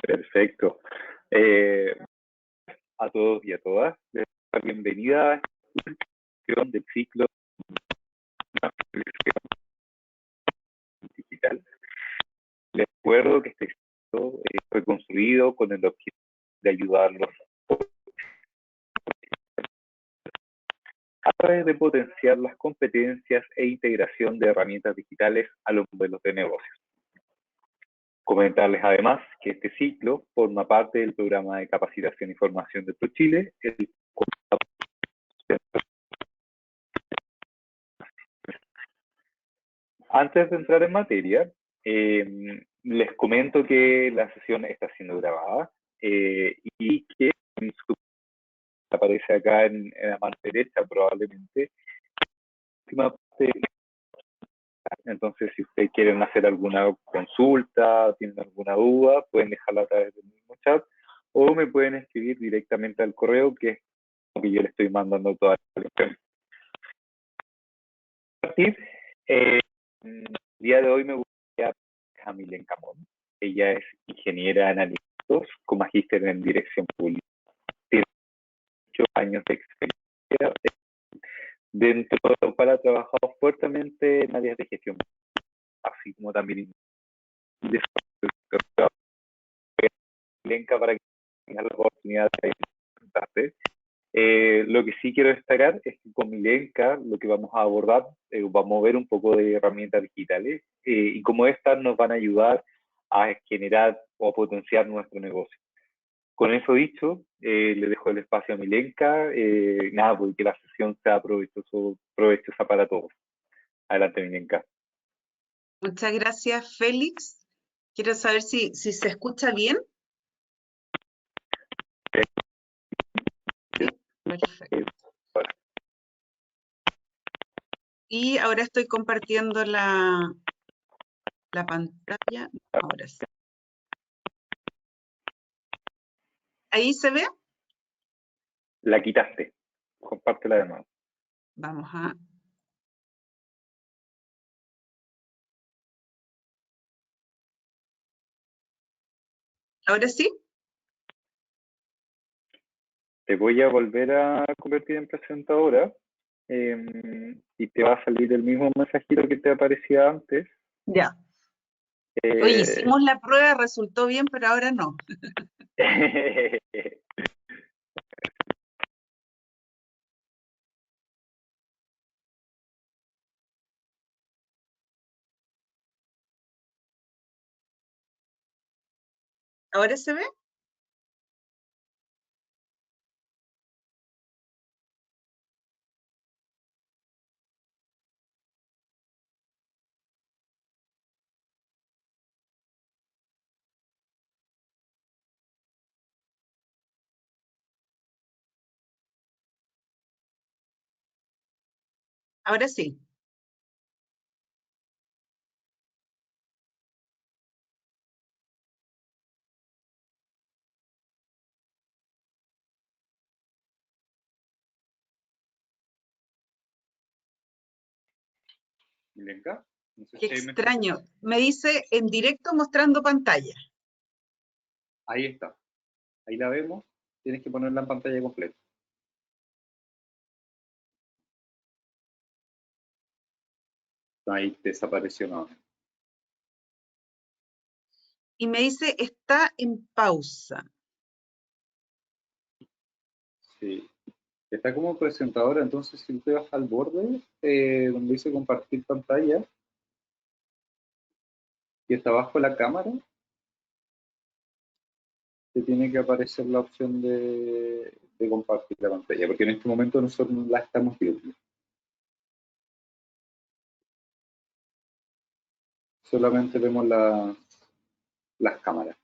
Perfecto. A todos y a todas, les doy la bienvenida a esta sesión del ciclo digital. Les recuerdo que este ciclo fue construido con el objetivo de ayudarlos a través de potenciar las competencias e integración de herramientas digitales a los modelos de negocios. Comentarles además que este ciclo forma parte del programa de capacitación y formación de ProChile, el cual antes de entrar en materia, les comento que la sesión está siendo grabada y que aparece acá en la mano derecha probablemente. Entonces, si ustedes quieren hacer alguna consulta, tienen alguna duda, pueden dejarla a través del mismo chat o me pueden escribir directamente al correo que es lo que yo les estoy mandando toda la información. El día de hoy me gustaría a Milen Camón. Ella es ingeniera en alimentos con magíster en dirección pública. Tiene 8 años de experiencia dentro de lo cual ha trabajado fuertemente en áreas de gestión, así como también en desarrollo para que tengan la oportunidad de presentarse. Lo que sí quiero destacar es que con Milenka lo que vamos a abordar, vamos a ver un poco de herramientas digitales y cómo estas nos van a ayudar a generar o potenciar nuestro negocio. Con eso dicho, le dejo el espacio a Milenka, nada, porque la sesión sea provechosa para todos. Adelante, Milenka. Muchas gracias, Félix. Quiero saber si se escucha bien. Sí, perfecto. Y ahora estoy compartiendo la pantalla. Ahora sí. ¿Ahí se ve? La quitaste. Compártela de nuevo. Vamos a... ¿Ahora sí? Te voy a volver a convertir en presentadora y te va a salir el mismo mensajito que te aparecía antes. Ya. Oye, hicimos la prueba, resultó bien, pero ahora no. ¿Ahora se ve? Ahora sí. Milenka, no sé Qué si extraño. Me dice en directo mostrando pantalla. Ahí está. Ahí la vemos. Tienes que ponerla en pantalla completa. Ahí desapareció nada. Y me dice, está en pausa. Sí. Está como presentadora, entonces si te vas al borde, donde dice compartir pantalla, y está abajo la cámara, te tiene que aparecer la opción de compartir la pantalla, porque en este momento nosotros no la estamos viendo. Solamente vemos las cámaras.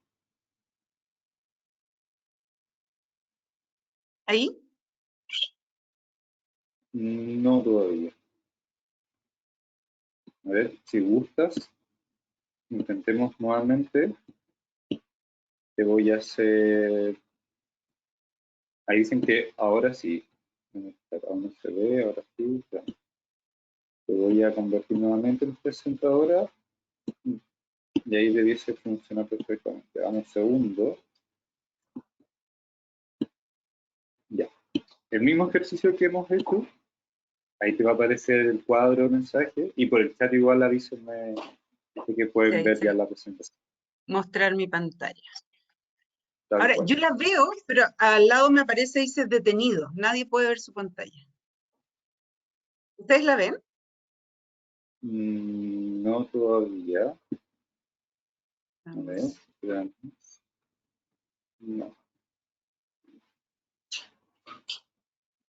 ¿Ahí? No todavía. A ver, si gustas, intentemos nuevamente. Te voy a hacer... Ahí dicen que ahora sí. Aún no se ve, ahora sí. Te voy a convertir nuevamente en presentadora. Y ahí debiese funcionar perfectamente. Dame un segundo. Ya. El mismo ejercicio que hemos hecho, ahí te va a aparecer el cuadro de mensaje y por el chat igual avísenme que Sí, pueden ahí ver se ya ve. la presentación. Mostrar mi pantalla. Tal Ahora, cual. yo la veo, pero al lado me aparece, dice detenido. Nadie puede ver su pantalla. ¿Ustedes la ven? No todavía. A ver, Vamos. espérame. No.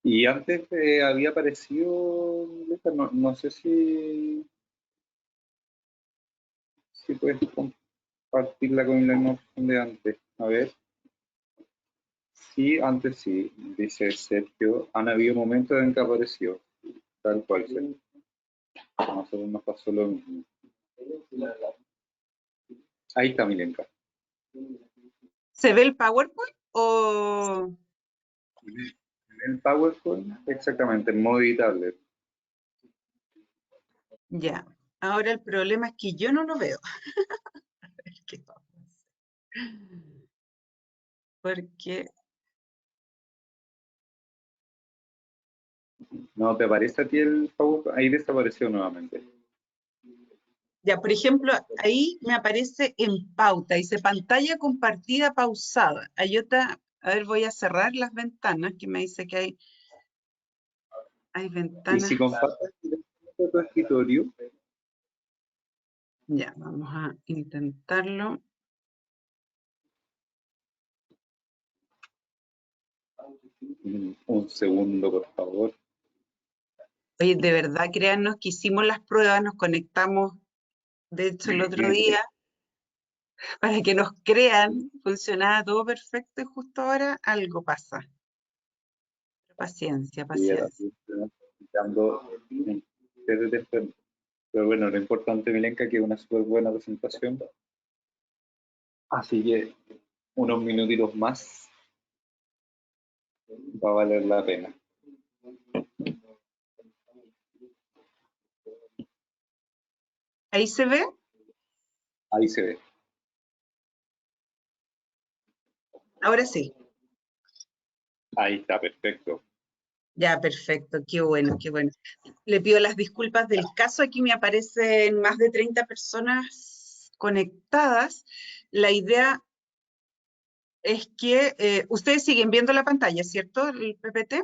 Y antes había aparecido, no, no sé si puedes compartirla con la imagen de antes. A ver. Sí, antes sí, dice Sergio. Han habido momentos en que apareció, tal cual, Sergio. A nosotros nos pasó lo mismo. Ahí está Milenka. ¿Se ve el PowerPoint o...? El PowerPoint, exactamente, en modo editable. Ya. Ahora el problema es que yo no lo veo. A ver qué vamos a hacer. Porque, ¿No te aparece a ti el PowerPoint? Ahí desapareció nuevamente. ya, por ejemplo, ahí me aparece en pauta, dice pantalla compartida pausada. Hay otra, a ver, voy a cerrar las ventanas, que me dice que hay Y si ventanas. compartes directamente tu escritorio, Ya, vamos a intentarlo. un segundo, por favor. Oye, de verdad, créanos que hicimos las pruebas, nos conectamos, de hecho, el otro día, para que nos crean, funcionaba todo perfecto y justo ahora algo pasa. Paciencia, paciencia. Pero bueno, lo importante, Milenka, que es una súper buena presentación. Así que unos minutitos más va a valer la pena. ¿Ahí se ve? Ahí se ve. Ahora sí. Ahí está, perfecto. Ya, perfecto, qué bueno, qué bueno. Le pido las disculpas del caso, aquí me aparecen más de 30 personas conectadas. La idea es que ustedes siguen viendo la pantalla, ¿cierto? El PPT.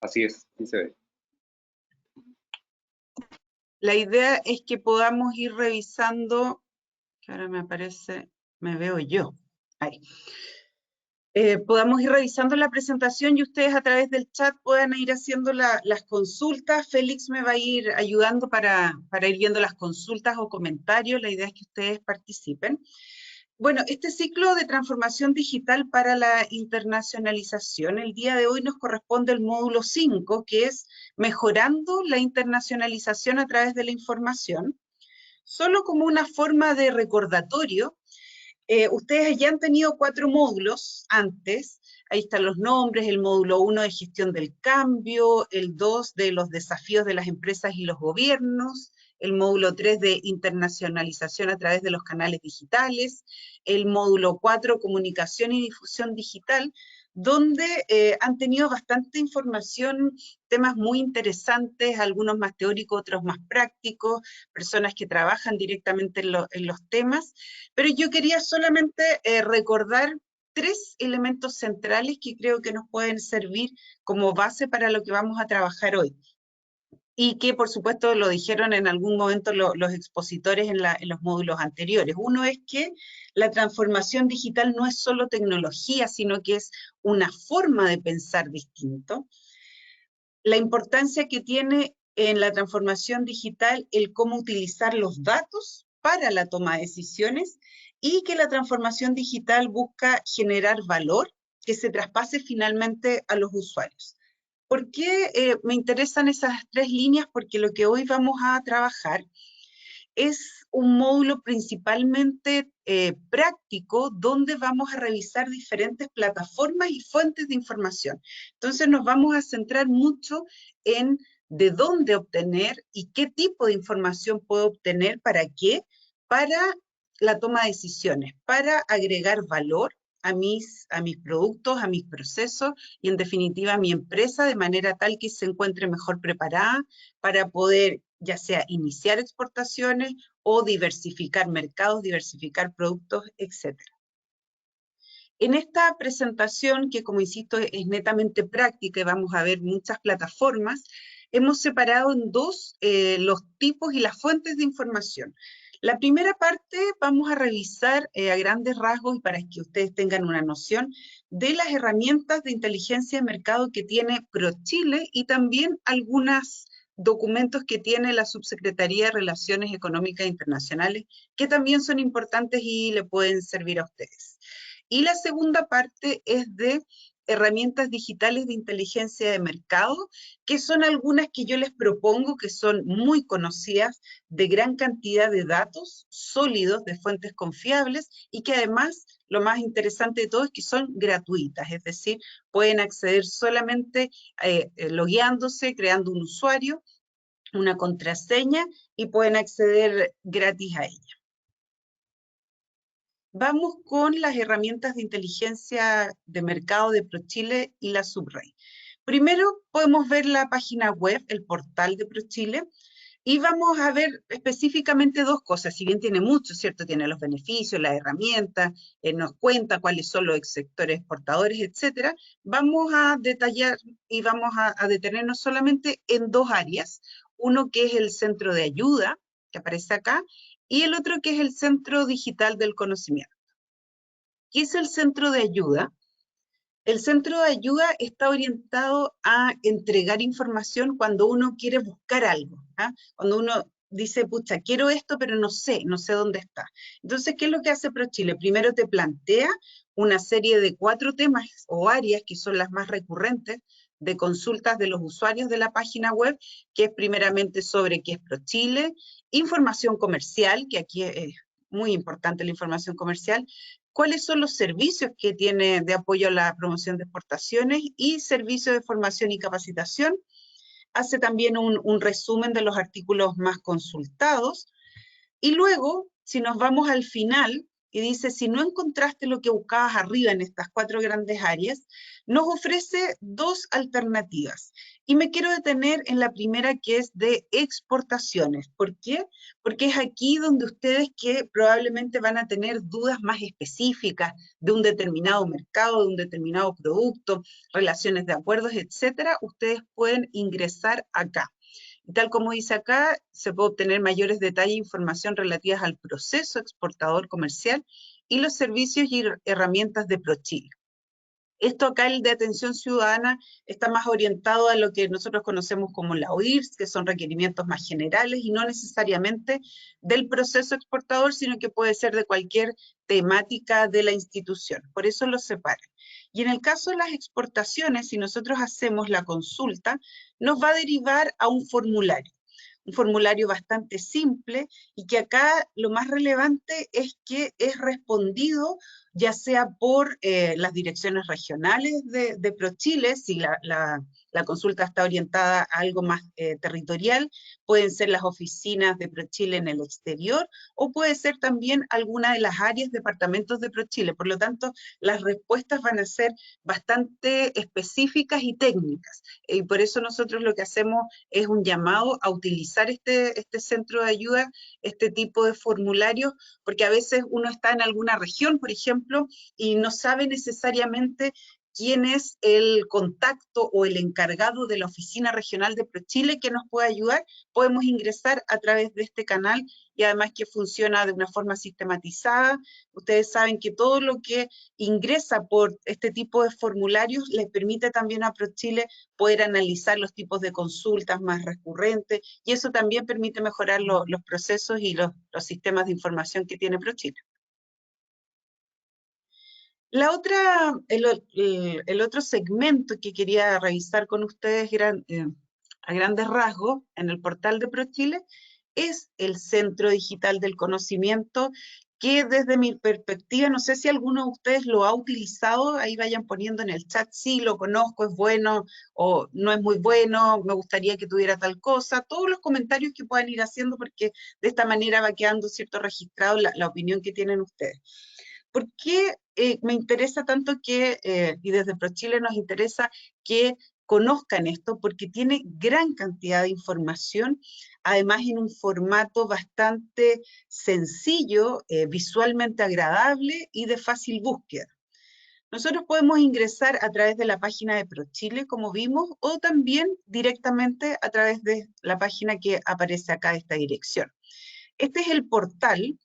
Así es, sí se ve. La idea es que podamos ir revisando, que ahora me aparece, me veo yo. Ahí. Podamos ir revisando la presentación y ustedes a través del chat puedan ir haciendo las consultas. Félix me va a ir ayudando para ir viendo las consultas o comentarios. La idea es que ustedes participen. Bueno, este ciclo de transformación digital para la internacionalización, el día de hoy nos corresponde el módulo 5, que es mejorando la internacionalización a través de la información. Solo como una forma de recordatorio, ustedes ya han tenido 4 módulos antes, ahí están los nombres, el módulo 1 de gestión del cambio, el 2 de los desafíos de las empresas y los gobiernos, el módulo 3 de internacionalización a través de los canales digitales, el módulo 4 comunicación y difusión digital, donde han tenido bastante información, temas muy interesantes, algunos más teóricos, otros más prácticos, personas que trabajan directamente en los temas, pero yo quería solamente recordar 3 elementos centrales que creo que nos pueden servir como base para lo que vamos a trabajar hoy. Y que por supuesto lo dijeron en algún momento los expositores en los módulos anteriores. Uno es que la transformación digital no es solo tecnología, sino que es una forma de pensar distinto. La importancia que tiene en la transformación digital el cómo utilizar los datos para la toma de decisiones y que la transformación digital busca generar valor que se traspase finalmente a los usuarios. ¿Por qué me interesan esas 3 líneas? Porque lo que hoy vamos a trabajar es un módulo principalmente práctico donde vamos a revisar diferentes plataformas y fuentes de información. Entonces nos vamos a centrar mucho en de dónde obtener y qué tipo de información puedo obtener, para qué, para la toma de decisiones, para agregar valor a mis productos, a mis procesos y en definitiva a mi empresa de manera tal que se encuentre mejor preparada para poder ya sea iniciar exportaciones o diversificar mercados, diversificar productos, etc. En esta presentación, que como insisto es netamente práctica y vamos a ver muchas plataformas, hemos separado en dos los tipos y las fuentes de información. La primera parte vamos a revisar a grandes rasgos y para que ustedes tengan una noción de las herramientas de inteligencia de mercado que tiene ProChile y también algunos documentos que tiene la Subsecretaría de Relaciones Económicas Internacionales que también son importantes y le pueden servir a ustedes. Y la segunda parte es de herramientas digitales de inteligencia de mercado, que son algunas que yo les propongo, que son muy conocidas, de gran cantidad de datos sólidos, de fuentes confiables, y que además, lo más interesante de todo es que son gratuitas, es decir, pueden acceder solamente logueándose, creando un usuario, una contraseña, y pueden acceder gratis a ella. Vamos con las herramientas de inteligencia de mercado de ProChile y la Subrey. Primero podemos ver la página web, el portal de ProChile, y vamos a ver específicamente dos cosas, si bien tiene mucho, ¿cierto? Tiene los beneficios, las herramientas, nos cuenta cuáles son los sectores exportadores, etcétera. Vamos a detallar y vamos a detenernos solamente en dos áreas. Uno que es el centro de ayuda, que aparece acá, y el otro que es el Centro Digital del Conocimiento. ¿Qué es el centro de ayuda? El centro de ayuda está orientado a entregar información cuando uno quiere buscar algo, ¿ah? Cuando uno dice, pucha, quiero esto, pero no sé dónde está. Entonces, ¿qué es lo que hace ProChile? Primero te plantea una serie de 4 temas o áreas que son las más recurrentes de consultas de los usuarios de la página web, que es primeramente sobre qué es ProChile, información comercial, que aquí es muy importante la información comercial, cuáles son los servicios que tiene de apoyo a la promoción de exportaciones y servicios de formación y capacitación. Hace también un resumen de los artículos más consultados. Y luego, si nos vamos al final, y dice, si no encontraste lo que buscabas arriba en estas 4 grandes áreas, nos ofrece 2 alternativas. Y me quiero detener en la primera, que es de exportaciones. ¿Por qué? Porque es aquí donde ustedes que probablemente van a tener dudas más específicas de un determinado mercado, de un determinado producto, relaciones de acuerdos, etcétera, ustedes pueden ingresar acá. Y tal como dice acá, se puede obtener mayores detalles e información relativas al proceso exportador comercial y los servicios y herramientas de ProChile. Esto acá, el de atención ciudadana, está más orientado a lo que nosotros conocemos como la OIRS, que son requerimientos más generales y no necesariamente del proceso exportador, sino que puede ser de cualquier temática de la institución. Por eso los separan. Y en el caso de las exportaciones, si nosotros hacemos la consulta, nos va a derivar a un formulario bastante simple y que acá lo más relevante es que es respondido ya sea por las direcciones regionales de ProChile, si la consulta está orientada a algo más territorial, pueden ser las oficinas de ProChile en el exterior, o puede ser también alguna de las áreas, departamentos de ProChile. Por lo tanto, las respuestas van a ser bastante específicas y técnicas. Y por eso nosotros lo que hacemos es un llamado a utilizar este centro de ayuda, este tipo de formularios, porque a veces uno está en alguna región, por ejemplo, y no sabe necesariamente quién es el contacto o el encargado de la oficina regional de ProChile que nos puede ayudar. Podemos ingresar a través de este canal y además que funciona de una forma sistematizada. Ustedes saben que todo lo que ingresa por este tipo de formularios les permite también a ProChile poder analizar los tipos de consultas más recurrentes y eso también permite mejorar los procesos y los sistemas de información que tiene ProChile. La otra, el otro segmento que quería revisar con ustedes a grandes rasgos en el portal de ProChile es el Centro Digital del Conocimiento, que desde mi perspectiva, no sé si alguno de ustedes lo ha utilizado, ahí vayan poniendo en el chat, sí, lo conozco, es bueno, o no es muy bueno, me gustaría que tuviera tal cosa, todos los comentarios que puedan ir haciendo, porque de esta manera va quedando cierto registrado la opinión que tienen ustedes. ¿Por qué me interesa tanto y desde ProChile nos interesa que conozcan esto? Porque tiene gran cantidad de información, además en un formato bastante sencillo, visualmente agradable y de fácil búsqueda. Nosotros podemos ingresar a través de la página de ProChile, como vimos, o también directamente a través de la página que aparece acá, esta dirección. Este es el portal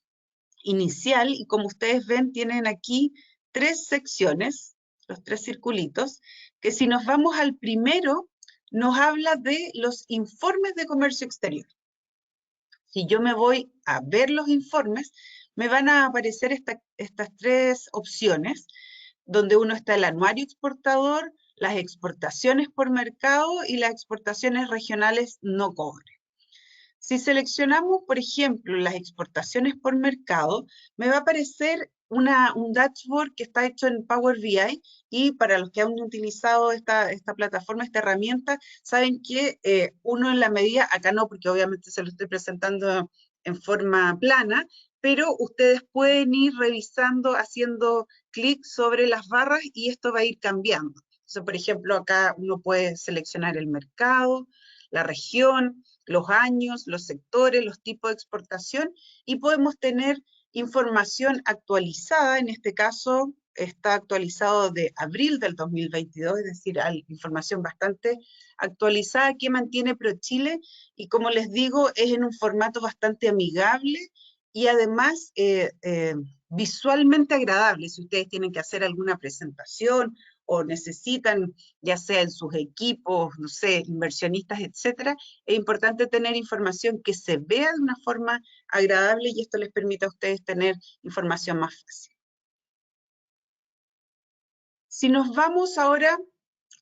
inicial, y como ustedes ven, tienen aquí 3 secciones, los 3 circulitos, que si nos vamos al primero, nos habla de los informes de comercio exterior. Si yo me voy a ver los informes, me van a aparecer estas 3 opciones, donde uno está el anuario exportador, las exportaciones por mercado y las exportaciones regionales no cobre. Si seleccionamos, por ejemplo, las exportaciones por mercado, me va a aparecer un dashboard que está hecho en Power BI, y para los que han utilizado esta plataforma, esta herramienta, saben que uno en la medida, acá no, porque obviamente se lo estoy presentando en forma plana, pero ustedes pueden ir revisando, haciendo clic sobre las barras, y esto va a ir cambiando. Entonces, por ejemplo, acá uno puede seleccionar el mercado, la región, los años, los sectores, los tipos de exportación, y podemos tener información actualizada. En este caso está actualizado de abril del 2022, es decir, hay información bastante actualizada que mantiene ProChile, y como les digo, es en un formato bastante amigable y además visualmente agradable. Si ustedes tienen que hacer alguna presentación o necesitan, ya sea en sus equipos, no sé, inversionistas, etcétera, es importante tener información que se vea de una forma agradable, y esto les permite a ustedes tener información más fácil. Si nos vamos ahora,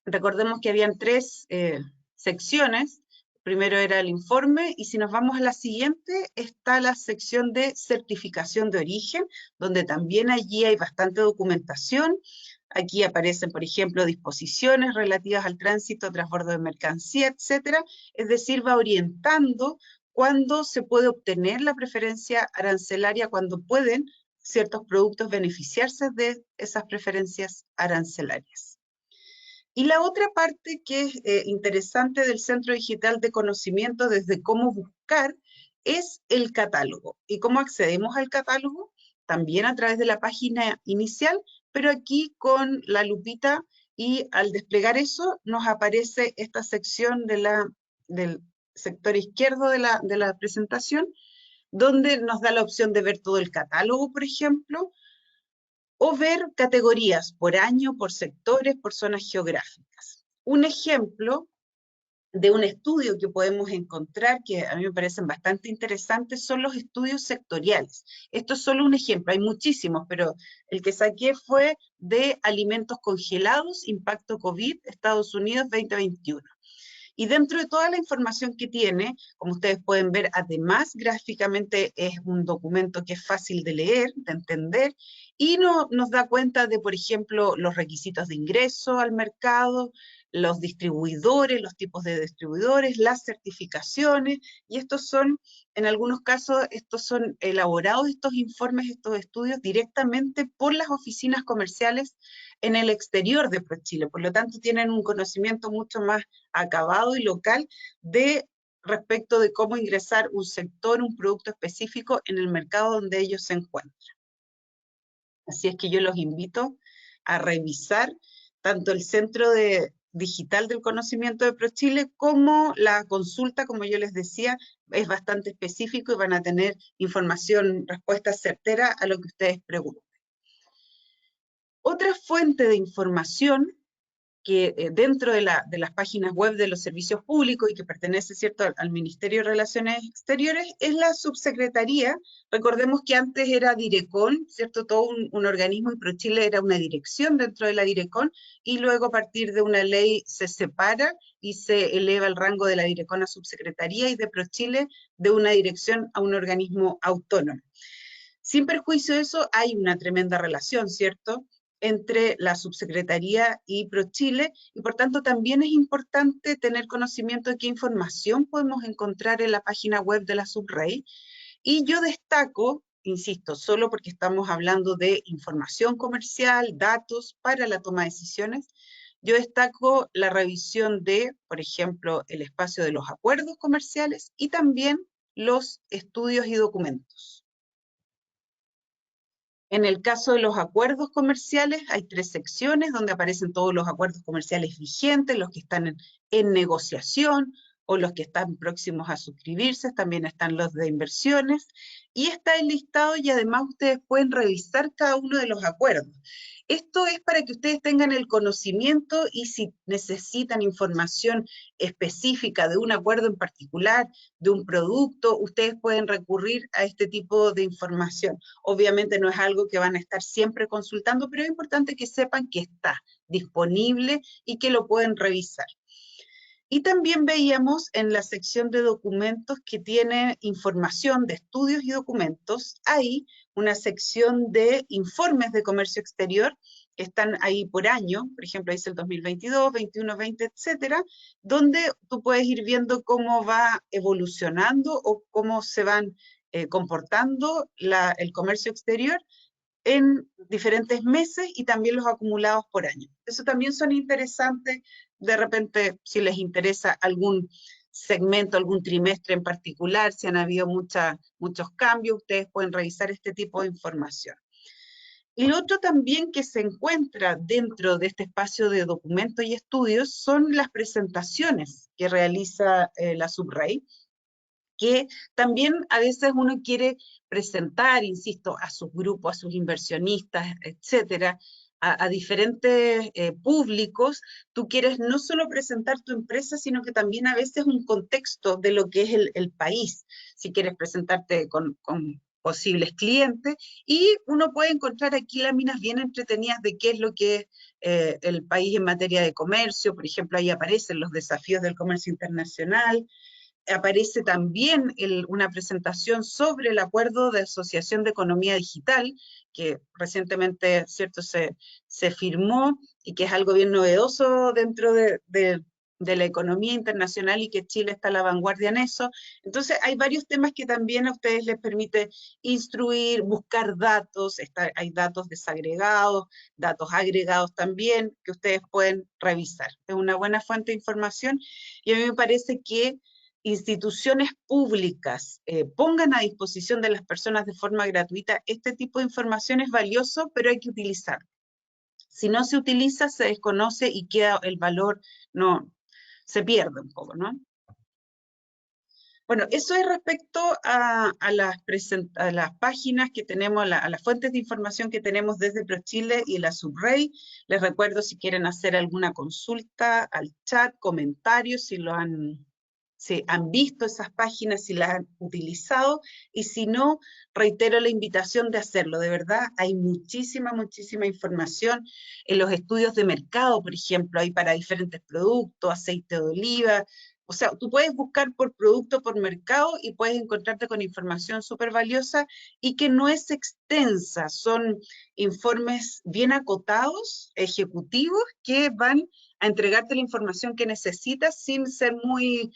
recordemos que habían 3 secciones. Primero era el informe, y si nos vamos a la siguiente, está la sección de certificación de origen, donde también allí hay bastante documentación. Aquí aparecen, por ejemplo, disposiciones relativas al tránsito, transbordo de mercancía, etcétera. Es decir, va orientando cuándo se puede obtener la preferencia arancelaria, cuándo pueden ciertos productos beneficiarse de esas preferencias arancelarias. Y la otra parte que es interesante del Centro Digital de Conocimiento, desde cómo buscar, es el catálogo. ¿Y cómo accedemos al catálogo? También a través de la página inicial, pero aquí con la lupita, y al desplegar eso nos aparece esta sección del sector izquierdo de la presentación, donde nos da la opción de ver todo el catálogo, por ejemplo, o ver categorías por año, por sectores, por zonas geográficas. Un ejemplo de un estudio que podemos encontrar, que a mí me parecen bastante interesantes, son los estudios sectoriales. Esto es solo un ejemplo, hay muchísimos, pero el que saqué fue de alimentos congelados, impacto COVID, Estados Unidos 2021. Y dentro de toda la información que tiene, como ustedes pueden ver, además gráficamente es un documento que es fácil de leer, de entender, y nos da cuenta de, por ejemplo, los requisitos de ingreso al mercado, los distribuidores, los tipos de distribuidores, las certificaciones, y estos son, en algunos casos, estos son elaborados, estos informes, estos estudios, directamente por las oficinas comerciales en el exterior de ProChile. Por lo tanto, tienen un conocimiento mucho más acabado y local respecto de cómo ingresar un sector, un producto específico en el mercado donde ellos se encuentran. Así es que yo los invito a revisar tanto el Centro Digital del Conocimiento de ProChile como la consulta, como yo les decía, es bastante específico y van a tener información, respuestas certeras a lo que ustedes pregunten. Otra fuente de información que dentro de las páginas web de los servicios públicos y que pertenece, ¿cierto?, al Ministerio de Relaciones Exteriores, es la subsecretaría. Recordemos que antes era Direcon, ¿cierto?, todo un organismo, y ProChile era una dirección dentro de la Direcon, y luego a partir de una ley se separa y se eleva el rango de la Direcon a subsecretaría, y de ProChile de una dirección a un organismo autónomo. Sin perjuicio de eso, hay una tremenda relación, ¿cierto?, entre la subsecretaría y ProChile, y por tanto también es importante tener conocimiento de qué información podemos encontrar en la página web de la SUBREI. Y yo destaco, insisto, solo porque estamos hablando de información comercial, datos para la toma de decisiones, yo destaco la revisión de, por ejemplo, el espacio de los acuerdos comerciales y también los estudios y documentos. En el caso de los acuerdos comerciales, hay 3 secciones donde aparecen todos los acuerdos comerciales vigentes, los que están en negociación o los que están próximos a suscribirse, también están los de inversiones, y está el listado y además ustedes pueden revisar cada uno de los acuerdos. Esto es para que ustedes tengan el conocimiento y si necesitan información específica de un acuerdo en particular, de un producto, ustedes pueden recurrir a este tipo de información. Obviamente no es algo que van a estar siempre consultando, pero es importante que sepan que está disponible y que lo pueden revisar. Y también veíamos en la sección de documentos que tiene información de estudios y documentos, hay una sección de informes de comercio exterior que están ahí por año, por ejemplo, ahí dice el 2022, 21, 20, etcétera, donde tú puedes ir viendo cómo va evolucionando o cómo se van comportando el comercio exterior en diferentes meses y también los acumulados por año. Eso también son interesantes, de repente, si les interesa algún segmento, algún trimestre en particular, si han habido muchos cambios, ustedes pueden revisar este tipo de información. Y lo otro también que se encuentra dentro de este espacio de documentos y estudios son las presentaciones que realiza la SUBREI, que también a veces uno quiere presentar, insisto, a sus grupos, a sus inversionistas, etcétera, a diferentes públicos. Tú quieres no solo presentar tu empresa, sino que también a veces un contexto de lo que es el país. Si quieres presentarte con posibles clientes, y uno puede encontrar aquí láminas bien entretenidas de qué es lo que es el país en materia de comercio. Por ejemplo, ahí aparecen los desafíos del comercio internacional. Aparece también una presentación sobre el acuerdo de asociación de economía digital, que recientemente, ¿cierto?, se firmó y que es algo bien novedoso dentro de la economía internacional y que Chile está a la vanguardia en eso. Entonces hay varios temas que también a ustedes les permite instruir, buscar datos, hay datos desagregados, datos agregados también, que ustedes pueden revisar. Es una buena fuente de información y a mí me parece que instituciones públicas pongan a disposición de las personas de forma gratuita este tipo de información es valioso, pero hay que utilizarlo. Si no se utiliza, se desconoce y queda el valor, no, se pierde un poco, ¿no? Bueno, eso es respecto a las páginas que tenemos, a las fuentes de información que tenemos desde ProChile y la SUBREI. Les recuerdo si quieren hacer alguna consulta al chat, comentarios, si han visto esas páginas, si las han utilizado, y si no, reitero la invitación de hacerlo. De verdad, hay muchísima información en los estudios de mercado, por ejemplo, hay para diferentes productos, aceite de oliva. O sea, tú puedes buscar por producto, por mercado, y puedes encontrarte con información súper valiosa y que no es extensa, son informes bien acotados, ejecutivos, que van a entregarte la información que necesitas sin ser muy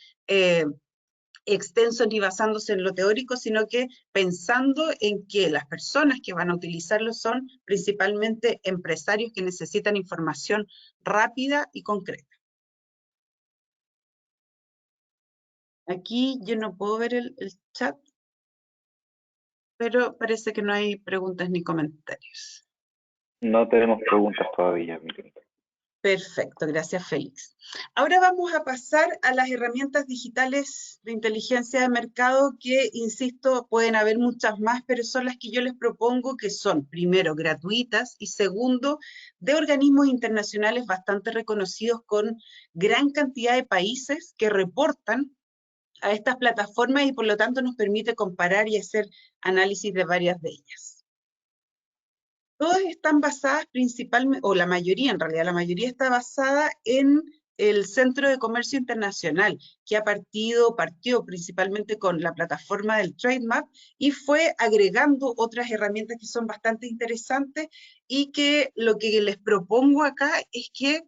extenso ni basándose en lo teórico, sino que pensando en que las personas que van a utilizarlo son principalmente empresarios que necesitan información rápida y concreta. Aquí yo no puedo ver el chat, pero parece que no hay preguntas ni comentarios. No tenemos preguntas todavía, miren. Perfecto, gracias Félix. Ahora vamos a pasar a las herramientas digitales de inteligencia de mercado que, insisto, pueden haber muchas más, pero son las que yo les propongo, que son, primero, gratuitas y segundo, de organismos internacionales bastante reconocidos con gran cantidad de países que reportan a estas plataformas y por lo tanto nos permite comparar y hacer análisis de varias de ellas. Todas están basadas principalmente, o la mayoría en realidad, la mayoría está basada en el Centro de Comercio Internacional, que partió principalmente con la plataforma del Trademap y fue agregando otras herramientas que son bastante interesantes y que lo que les propongo acá es que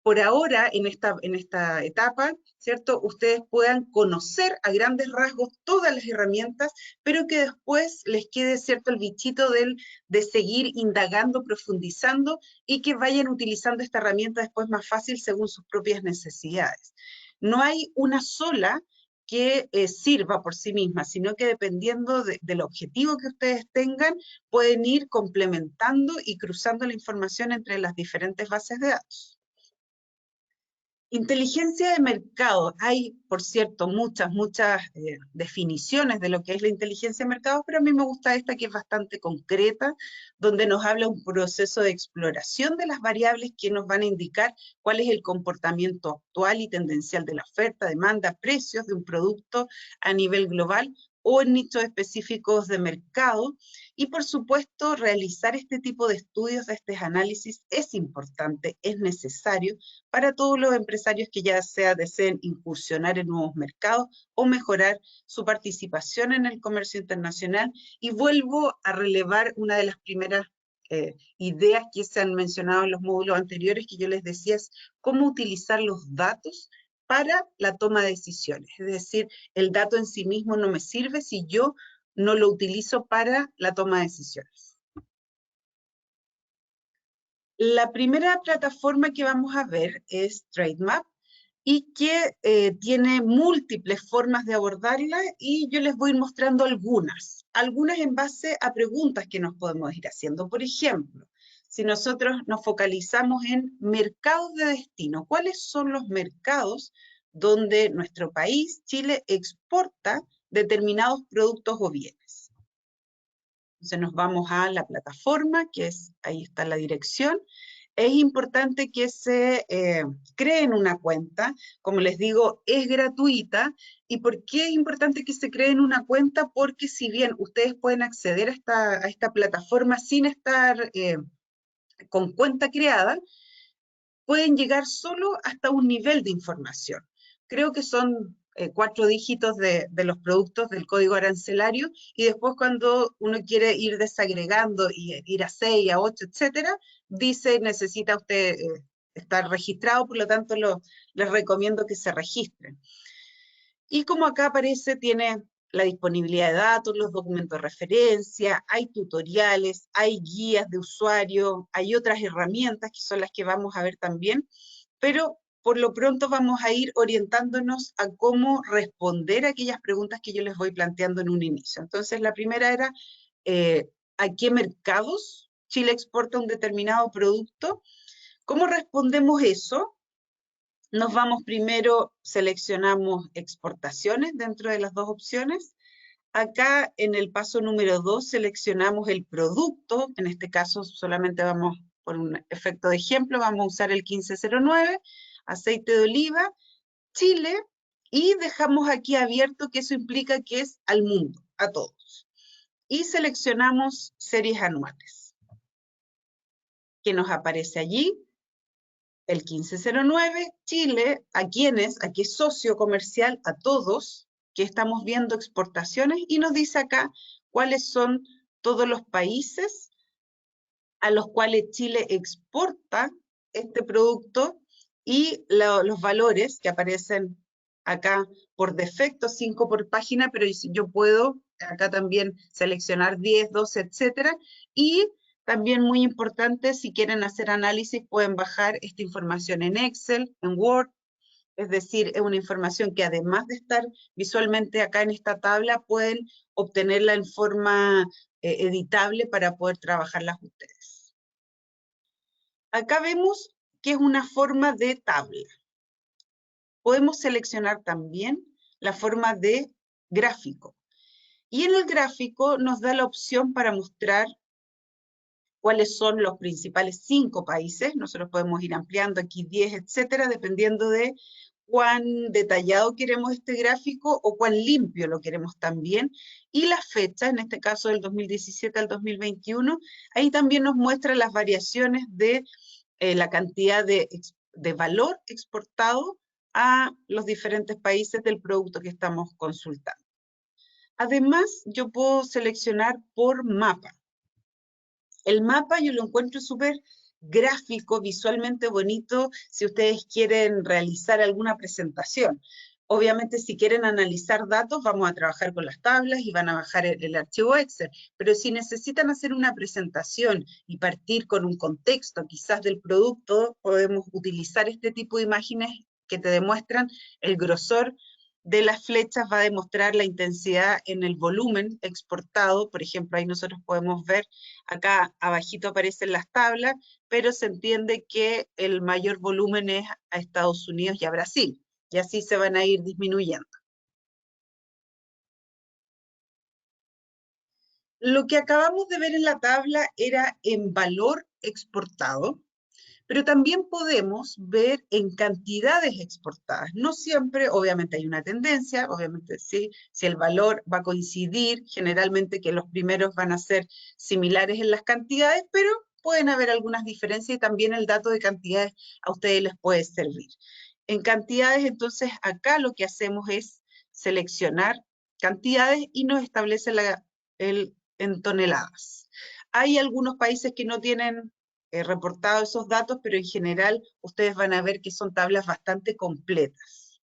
por ahora, en esta etapa, ¿cierto? Ustedes puedan conocer a grandes rasgos todas las herramientas, pero que después les quede, ¿cierto?, el bichito de seguir indagando, profundizando, y que vayan utilizando esta herramienta después más fácil según sus propias necesidades. No hay una sola que sirva por sí misma, sino que dependiendo del objetivo que ustedes tengan, pueden ir complementando y cruzando la información entre las diferentes bases de datos. Inteligencia de mercado. Hay, por cierto, muchas definiciones de lo que es la inteligencia de mercado, pero a mí me gusta esta que es bastante concreta, donde nos habla un proceso de exploración de las variables que nos van a indicar cuál es el comportamiento actual y tendencial de la oferta, demanda, precios de un producto a nivel global o en nichos específicos de mercado. Y por supuesto, realizar este tipo de estudios, de estos análisis, es importante, es necesario para todos los empresarios que ya sea deseen incursionar en nuevos mercados o mejorar su participación en el comercio internacional. Y vuelvo a relevar una de las primeras ideas que se han mencionado en los módulos anteriores, que yo les decía, es cómo utilizar los datos para la toma de decisiones. Es decir, el dato en sí mismo no me sirve si yo no lo utilizo para la toma de decisiones. La primera plataforma que vamos a ver es Trademap, y que tiene múltiples formas de abordarla, y yo les voy a ir mostrando algunas en base a preguntas que nos podemos ir haciendo. Por ejemplo, si nosotros nos focalizamos en mercados de destino, ¿cuáles son los mercados donde nuestro país, Chile, exporta determinados productos o bienes? Entonces nos vamos a la plataforma, que es, ahí está la dirección. Es importante que se creen una cuenta. Como les digo, es gratuita. ¿Y por qué es importante que se creen una cuenta? Porque si bien ustedes pueden acceder a esta plataforma sin estar con cuenta creada, pueden llegar solo hasta un nivel de información. Creo que son 4 dígitos de los productos del código arancelario, y después cuando uno quiere ir desagregando y ir a 6, a 8, etcétera, dice necesita usted estar registrado, por lo tanto les recomiendo que se registren. Y como acá aparece, tiene la disponibilidad de datos, los documentos de referencia, hay tutoriales, hay guías de usuario, hay otras herramientas que son las que vamos a ver también, pero por lo pronto vamos a ir orientándonos a cómo responder a aquellas preguntas que yo les voy planteando en un inicio. Entonces, la primera era, ¿a qué mercados Chile exporta un determinado producto? ¿Cómo respondemos eso? Nos vamos primero, seleccionamos exportaciones dentro de las 2 opciones. Acá en el paso número 2 seleccionamos el producto, en este caso solamente vamos, por un efecto de ejemplo, vamos a usar el 1509, aceite de oliva, Chile, y dejamos aquí abierto que eso implica que es al mundo, a todos. Y seleccionamos series anuales, que nos aparece allí. El 1509, Chile, ¿a quiénes? ¿A qué socio comercial? A todos, que estamos viendo exportaciones, y nos dice acá cuáles son todos los países a los cuales Chile exporta este producto, y los valores que aparecen acá por defecto, 5 por página, pero yo puedo acá también seleccionar 10, 12, etcétera, y también muy importante, si quieren hacer análisis, pueden bajar esta información en Excel, en Word, es decir, es una información que además de estar visualmente acá en esta tabla, pueden obtenerla en forma editable para poder trabajarlas ustedes. Acá vemos que es una forma de tabla. Podemos seleccionar también la forma de gráfico. Y en el gráfico nos da la opción para mostrar cuáles son los principales 5 países. Nosotros podemos ir ampliando aquí 10, etcétera, dependiendo de cuán detallado queremos este gráfico o cuán limpio lo queremos también. Y la fecha, en este caso del 2017 al 2021, ahí también nos muestra las variaciones de la cantidad de de valor exportado a los diferentes países del producto que estamos consultando. Además, yo puedo seleccionar por mapa. El mapa yo lo encuentro súper gráfico, visualmente bonito, si ustedes quieren realizar alguna presentación. Obviamente, si quieren analizar datos, vamos a trabajar con las tablas y van a bajar el archivo Excel. Pero si necesitan hacer una presentación y partir con un contexto, quizás del producto, podemos utilizar este tipo de imágenes que te demuestran el grosor de las flechas, va a demostrar la intensidad en el volumen exportado. Por ejemplo, ahí nosotros podemos ver, acá abajito aparecen las tablas, pero se entiende que el mayor volumen es a Estados Unidos y a Brasil, y así se van a ir disminuyendo. Lo que acabamos de ver en la tabla era en valor exportado, pero también podemos ver en cantidades exportadas. No siempre, obviamente hay una tendencia, obviamente sí, si el valor va a coincidir, generalmente que los primeros van a ser similares en las cantidades, pero pueden haber algunas diferencias y también el dato de cantidades a ustedes les puede servir. En cantidades, entonces, acá lo que hacemos es seleccionar cantidades y nos establece en toneladas. Hay algunos países que no tienen reportado esos datos, pero en general ustedes van a ver que son tablas bastante completas.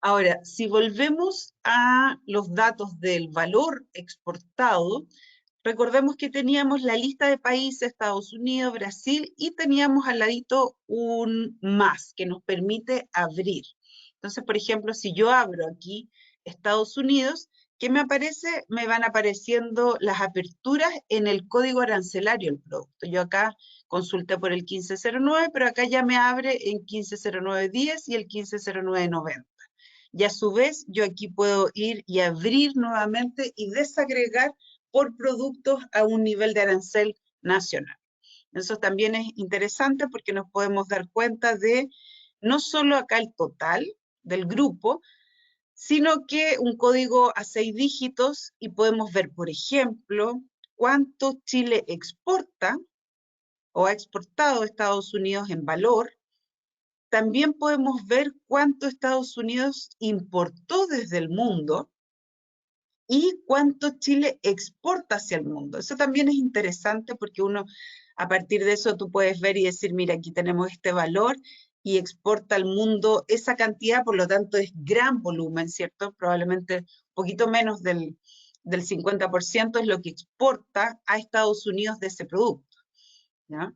Ahora, si volvemos a los datos del valor exportado, recordemos que teníamos la lista de países, Estados Unidos, Brasil, y teníamos al ladito un más que nos permite abrir. Entonces, por ejemplo, si yo abro aquí Estados Unidos, ¿qué me aparece? Me van apareciendo las aperturas en el código arancelario del producto. Yo acá consulté por el 1509, pero acá ya me abre en 150910 y el 150990. Y a su vez, yo aquí puedo ir y abrir nuevamente y desagregar por productos a un nivel de arancel nacional. Eso también es interesante porque nos podemos dar cuenta de no solo acá el total del grupo, sino que un código a 6 dígitos y podemos ver, por ejemplo, cuánto Chile exporta o ha exportado a Estados Unidos en valor. También podemos ver cuánto Estados Unidos importó desde el mundo y cuánto Chile exporta hacia el mundo. Eso también es interesante porque uno, a partir de eso, tú puedes ver y decir, mira, aquí tenemos este valor y exporta al mundo esa cantidad, por lo tanto es gran volumen, ¿cierto? Probablemente un poquito menos del 50% es lo que exporta a Estados Unidos de ese producto, ¿ya?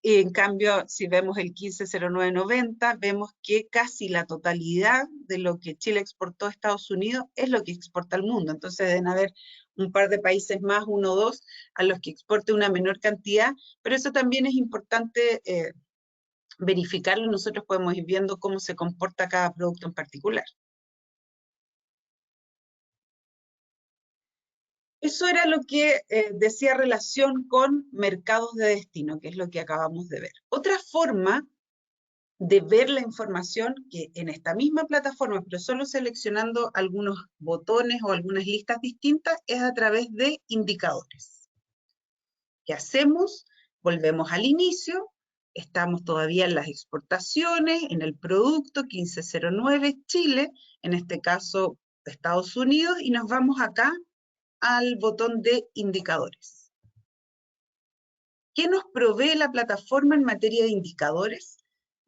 Y en cambio, si vemos el 150990, vemos que casi la totalidad de lo que Chile exportó a Estados Unidos es lo que exporta al mundo. Entonces deben haber un par de países más, uno o dos, a los que exporte una menor cantidad, pero eso también es importante verificarlo. Nosotros podemos ir viendo cómo se comporta cada producto en particular. Eso era lo que decía relación con mercados de destino, que es lo que acabamos de ver. Otra forma de ver la información que en esta misma plataforma, pero solo seleccionando algunos botones o algunas listas distintas, es a través de indicadores. ¿Qué hacemos? Volvemos al inicio, estamos todavía en las exportaciones, en el producto 1509 Chile, en este caso Estados Unidos, y nos vamos acá al botón de indicadores. ¿Qué nos provee la plataforma en materia de indicadores?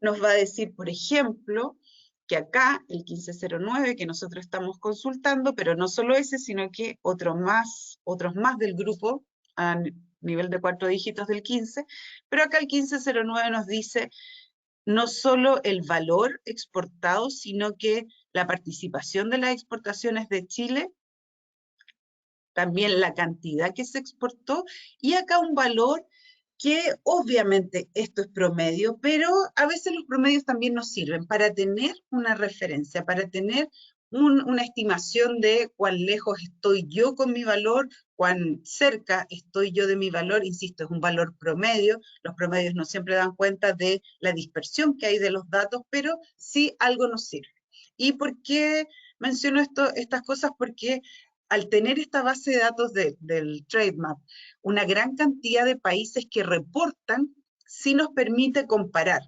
Nos va a decir, por ejemplo, que acá el 1509 que nosotros estamos consultando, pero no solo ese, sino que otros más del grupo a nivel de 4 dígitos del 15, pero acá el 1509 nos dice no solo el valor exportado, sino que la participación de las exportaciones de Chile, también la cantidad que se exportó, y acá un valor que obviamente esto es promedio, pero a veces los promedios también nos sirven para tener una referencia, para tener una estimación de cuán lejos estoy yo con mi valor, cuán cerca estoy yo de mi valor. Insisto, es un valor promedio. Los promedios no siempre dan cuenta de la dispersión que hay de los datos, pero sí algo nos sirve. ¿Y por qué menciono estas cosas? Porque al tener esta base de datos del Trademap, una gran cantidad de países que reportan sí nos permite comparar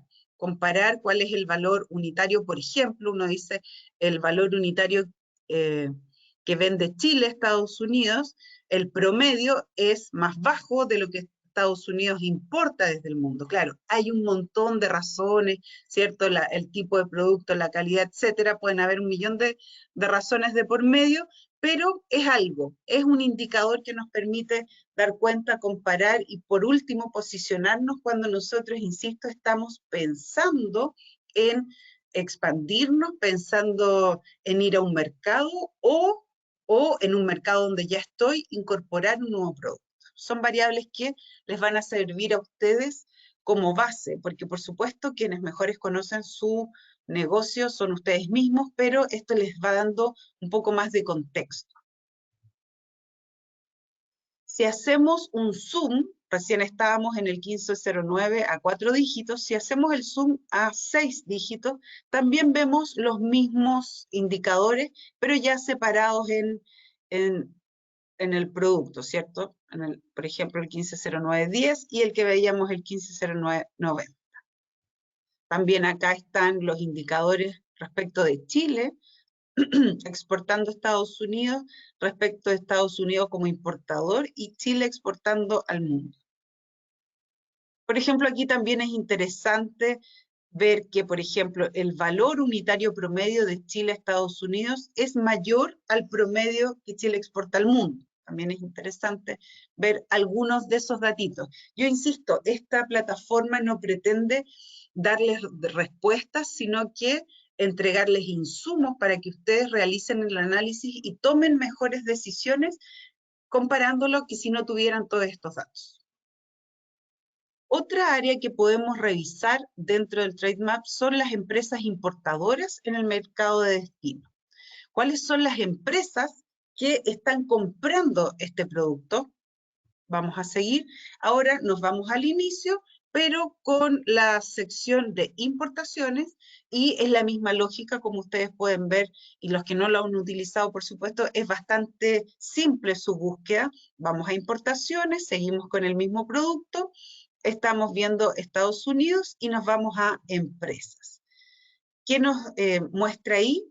cuál es el valor unitario. Por ejemplo, uno dice el valor unitario que vende Chile a Estados Unidos, el promedio es más bajo de lo que Estados Unidos importa desde el mundo. Claro, hay un montón de razones, ¿cierto? El tipo de producto, la calidad, etcétera, pueden haber un millón de razones de por medio, pero es algo, es un indicador que nos permite dar cuenta, comparar y por último posicionarnos cuando nosotros, insisto, estamos pensando en expandirnos, pensando en ir a un mercado o en un mercado donde ya estoy, incorporar un nuevo producto. Son variables que les van a servir a ustedes como base, porque por supuesto quienes mejores conocen su negocio son ustedes mismos, pero esto les va dando un poco más de contexto. Si hacemos un zoom, recién estábamos en el 1509 a 4 dígitos, si hacemos el zoom a 6 dígitos, también vemos los mismos indicadores, pero ya separados en el producto, ¿cierto? Por ejemplo, el 150910 y el que veíamos el 150990. También acá están los indicadores respecto de Chile, exportando a Estados Unidos, respecto de Estados Unidos como importador y Chile exportando al mundo. Por ejemplo, aquí también es interesante ver que, por ejemplo, el valor unitario promedio de Chile a Estados Unidos es mayor al promedio que Chile exporta al mundo. También es interesante ver algunos de esos datitos. Yo insisto, esta plataforma no pretende darles respuestas, sino que entregarles insumos para que ustedes realicen el análisis y tomen mejores decisiones comparándolo que si no tuvieran todos estos datos. Otra área que podemos revisar dentro del Trade Map son las empresas importadoras en el mercado de destino. ¿Cuáles son las empresas que están comprando este producto? Vamos a seguir. Ahora nos vamos al inicio, pero con la sección de importaciones, y es la misma lógica como ustedes pueden ver, y los que no lo han utilizado, por supuesto, es bastante simple su búsqueda. Vamos a importaciones, seguimos con el mismo producto, estamos viendo Estados Unidos y nos vamos a empresas. ¿Qué nos muestra ahí?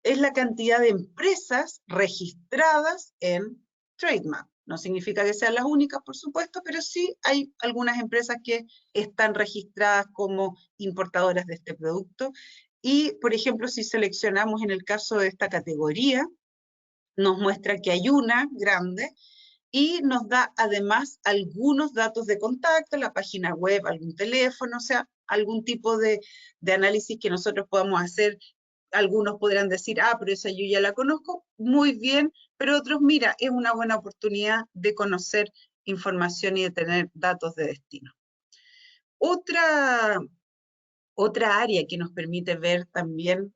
Es la cantidad de empresas registradas en TradeMap. No significa que sean las únicas, por supuesto, pero sí hay algunas empresas que están registradas como importadoras de este producto. Y, por ejemplo, si seleccionamos en el caso de esta categoría, nos muestra que hay una grande y nos da además algunos datos de contacto, la página web, algún teléfono, o sea, algún tipo de análisis que nosotros podamos hacer. Algunos podrán decir, ah, pero esa yo ya la conozco, muy bien, pero otros, mira, es una buena oportunidad de conocer información y de tener datos de destino. Otra área que nos permite ver también,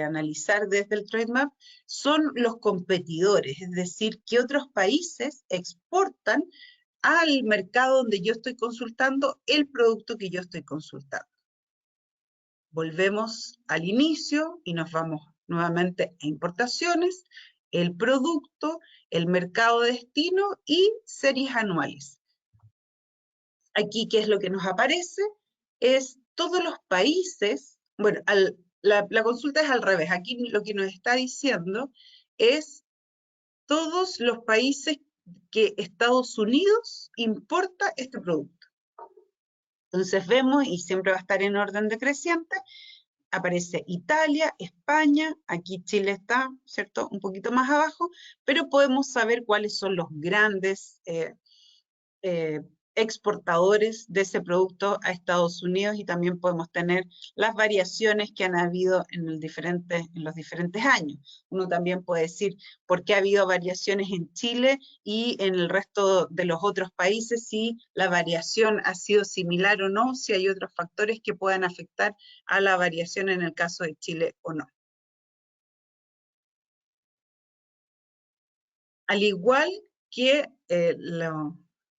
analizar desde el Trade Map, son los competidores, es decir, qué otros países exportan al mercado donde yo estoy consultando el producto que yo estoy consultando. Volvemos al inicio y nos vamos nuevamente a importaciones, el producto, el mercado de destino y series anuales. Aquí, ¿qué es lo que nos aparece? Es todos los países, bueno, la consulta es al revés. Aquí lo que nos está diciendo es todos los países que Estados Unidos importa este producto. Entonces vemos, y siempre va a estar en orden decreciente, aparece Italia, España, aquí Chile está, ¿cierto?, un poquito más abajo, pero podemos saber cuáles son los grandes exportadores de ese producto a Estados Unidos, y también podemos tener las variaciones que han habido en los diferentes años. Uno también puede decir por qué ha habido variaciones en Chile y en el resto de los otros países, si la variación ha sido similar o no, si hay otros factores que puedan afectar a la variación en el caso de Chile o no. Al igual que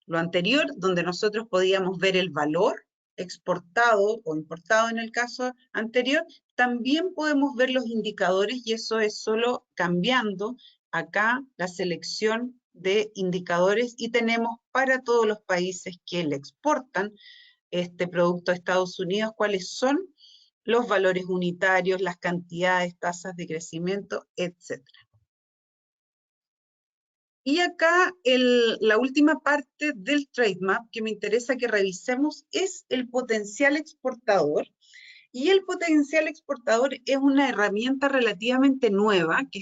lo anterior, donde nosotros podíamos ver el valor exportado o importado en el caso anterior, también podemos ver los indicadores, y eso es solo cambiando acá la selección de indicadores, y tenemos para todos los países que le exportan este producto a Estados Unidos, cuáles son los valores unitarios, las cantidades, tasas de crecimiento, etc. Y acá la última parte del trade map que me interesa que revisemos es el potencial exportador. Y el potencial exportador es una herramienta relativamente nueva que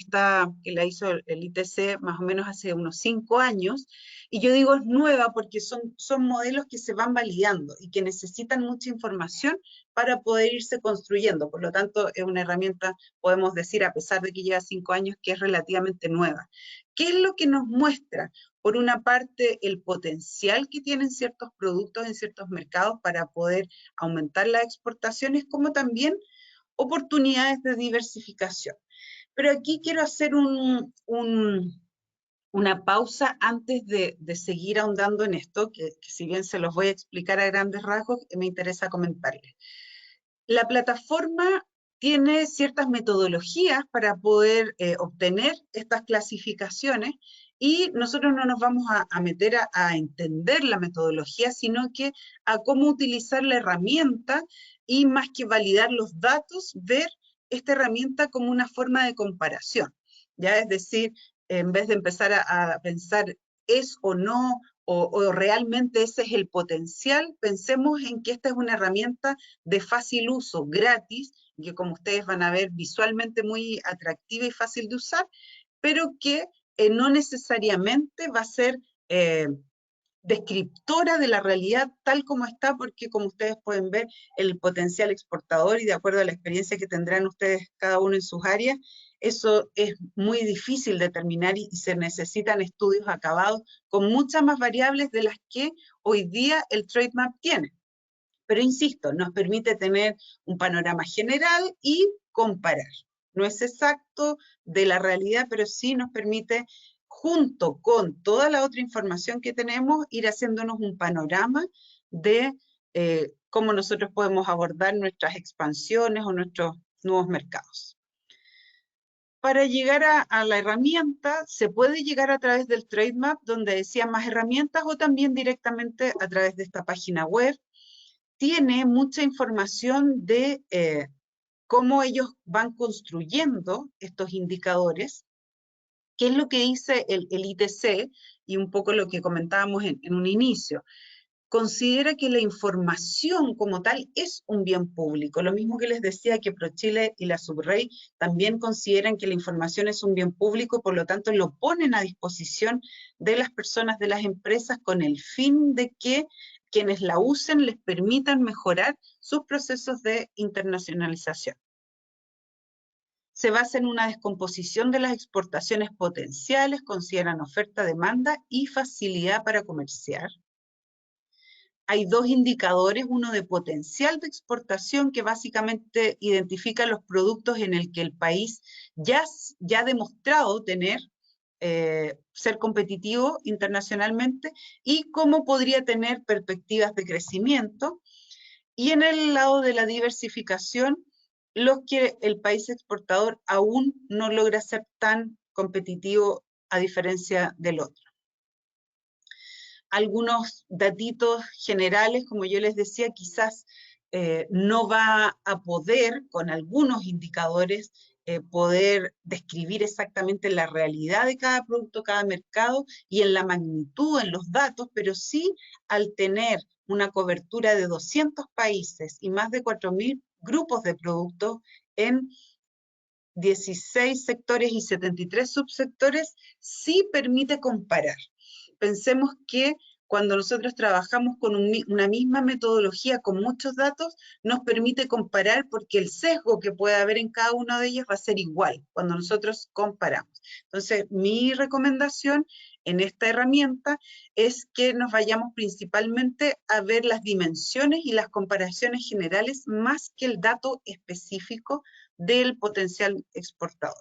la hizo el ITC más o menos hace unos 5 años. Y yo digo es nueva porque son modelos que se van validando y que necesitan mucha información para poder irse construyendo. Por lo tanto, es una herramienta, podemos decir, a pesar de que lleva 5 años, que es relativamente nueva. ¿Qué es lo que nos muestra? Por una parte, el potencial que tienen ciertos productos en ciertos mercados para poder aumentar las exportaciones, como también oportunidades de diversificación. Pero aquí quiero hacer una pausa antes de seguir ahondando en esto, que si bien se los voy a explicar a grandes rasgos, me interesa comentarles. La plataforma tiene ciertas metodologías para poder obtener estas clasificaciones y nosotros no nos vamos a meter a entender la metodología, sino que a cómo utilizar la herramienta y más que validar los datos, ver esta herramienta como una forma de comparación. ¿Ya? Es decir, en vez de empezar a pensar es o no, o realmente ese es el potencial, pensemos en que esta es una herramienta de fácil uso, gratis, que como ustedes van a ver visualmente muy atractiva y fácil de usar, pero que no necesariamente va a ser descriptora de la realidad tal como está, porque como ustedes pueden ver, el potencial exportador y de acuerdo a la experiencia que tendrán ustedes cada uno en sus áreas, eso es muy difícil determinar y se necesitan estudios acabados con muchas más variables de las que hoy día el Trade Map tiene. Pero insisto, nos permite tener un panorama general y comparar. No es exacto de la realidad, pero sí nos permite, junto con toda la otra información que tenemos, ir haciéndonos un panorama de cómo nosotros podemos abordar nuestras expansiones o nuestros nuevos mercados. Para llegar a la herramienta, se puede llegar a través del Trade Map, donde decía más herramientas, o también directamente a través de esta página web. Tiene mucha información de cómo ellos van construyendo estos indicadores, qué es lo que dice el ITC y un poco lo que comentábamos en un inicio. Considera que la información como tal es un bien público. Lo mismo que les decía que ProChile y la Subrey también consideran que la información es un bien público, por lo tanto lo ponen a disposición de las personas, de las empresas, con el fin de que quienes la usen les permitan mejorar sus procesos de internacionalización. Se basa en una descomposición de las exportaciones potenciales, consideran oferta, demanda y facilidad para comerciar. Hay dos indicadores, uno de potencial de exportación que básicamente identifica los productos en el que el país ya ha demostrado tener, ser competitivo internacionalmente y cómo podría tener perspectivas de crecimiento. Y en el lado de la diversificación, los que el país exportador aún no logra ser tan competitivo a diferencia del otro. Algunos datitos generales, como yo les decía, quizás no va a poder, con algunos indicadores, poder describir exactamente la realidad de cada producto, cada mercado, y en la magnitud, en los datos, pero sí al tener una cobertura de 200 países y más de 4.000 grupos de productos en 16 sectores y 73 subsectores, sí permite comparar. Pensemos que cuando nosotros trabajamos con una misma metodología con muchos datos, nos permite comparar porque el sesgo que puede haber en cada uno de ellos va a ser igual cuando nosotros comparamos. Entonces, mi recomendación en esta herramienta es que nos vayamos principalmente a ver las dimensiones y las comparaciones generales más que el dato específico del potencial exportador.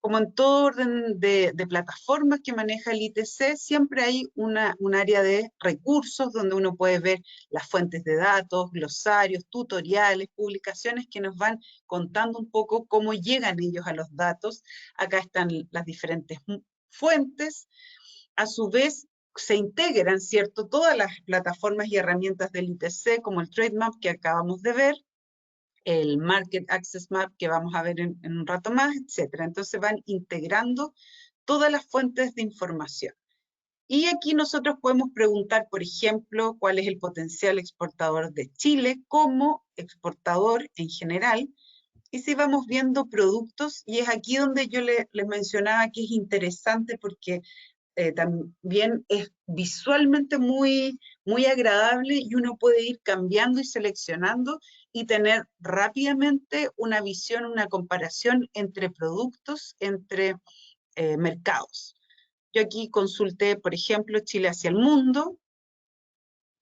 Como en todo orden de plataformas que maneja el ITC, siempre hay un área de recursos donde uno puede ver las fuentes de datos, glosarios, tutoriales, publicaciones que nos van contando un poco cómo llegan ellos a los datos. Acá están las diferentes fuentes. A su vez, se integran, ¿cierto?, todas las plataformas y herramientas del ITC, como el Trade Map que acabamos de ver, el Market Access Map que vamos a ver en un rato más, etc. Entonces van integrando todas las fuentes de información. Y aquí nosotros podemos preguntar, por ejemplo, cuál es el potencial exportador de Chile como exportador en general, y si vamos viendo productos, y es aquí donde yo les mencionaba que es interesante porque también es visualmente muy, muy agradable y uno puede ir cambiando y seleccionando y tener rápidamente una visión, una comparación entre productos, entre mercados. Yo aquí consulté, por ejemplo, Chile hacia el mundo,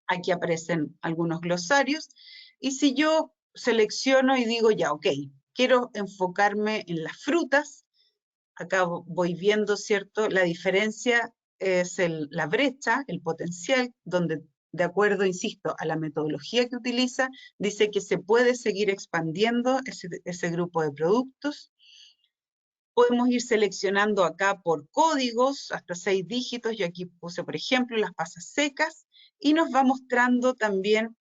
aquí aparecen algunos glosarios, y si yo selecciono y digo ya, ok, quiero enfocarme en las frutas, acá voy viendo, ¿cierto? La diferencia es la brecha, el potencial, donde de acuerdo, insisto, a la metodología que utiliza, dice que se puede seguir expandiendo ese grupo de productos. Podemos ir seleccionando acá por códigos, hasta 6 dígitos, yo aquí puse, por ejemplo, las pasas secas, y nos va mostrando también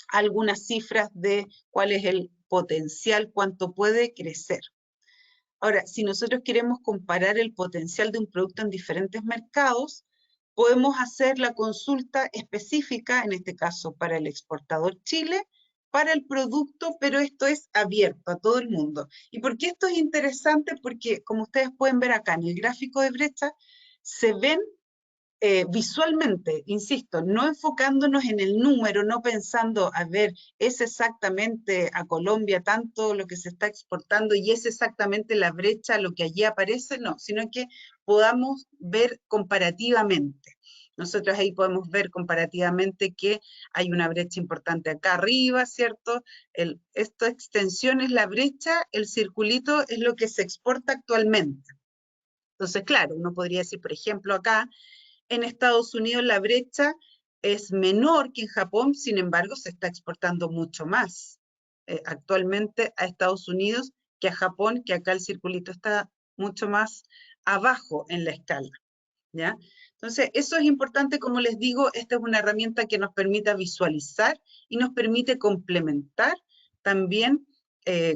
algunas cifras de cuál es el potencial, cuánto puede crecer. Ahora, si nosotros queremos comparar el potencial de un producto en diferentes mercados, podemos hacer la consulta específica, en este caso para el exportador Chile, para el producto, pero esto es abierto a todo el mundo. ¿Y por qué esto es interesante? Porque, como ustedes pueden ver acá en el gráfico de brecha, se ven visualmente, insisto, no enfocándonos en el número, no pensando, a ver, es exactamente a Colombia tanto lo que se está exportando y es exactamente la brecha lo que allí aparece, no, sino que podamos ver comparativamente. Nosotros ahí podemos ver comparativamente que hay una brecha importante acá arriba, ¿cierto? Esta extensión es la brecha, el circulito es lo que se exporta actualmente. Entonces, claro, uno podría decir, por ejemplo, acá, en Estados Unidos la brecha es menor que en Japón, sin embargo se está exportando mucho más actualmente a Estados Unidos que a Japón, que acá el circulito está mucho más abajo en la escala, ¿ya? Entonces, eso es importante, como les digo, esta es una herramienta que nos permite visualizar y nos permite complementar también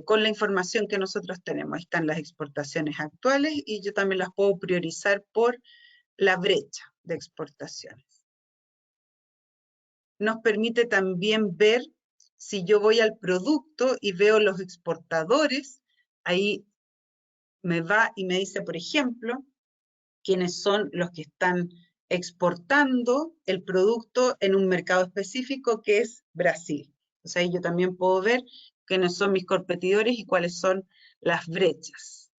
con la información que nosotros tenemos. Ahí están las exportaciones actuales y yo también las puedo priorizar por la brecha de exportaciones. Nos permite también ver, si yo voy al producto y veo los exportadores, ahí me va y me dice, por ejemplo, quiénes son los que están exportando el producto en un mercado específico que es Brasil. Entonces ahí yo también puedo ver quiénes son mis competidores y cuáles son las brechas.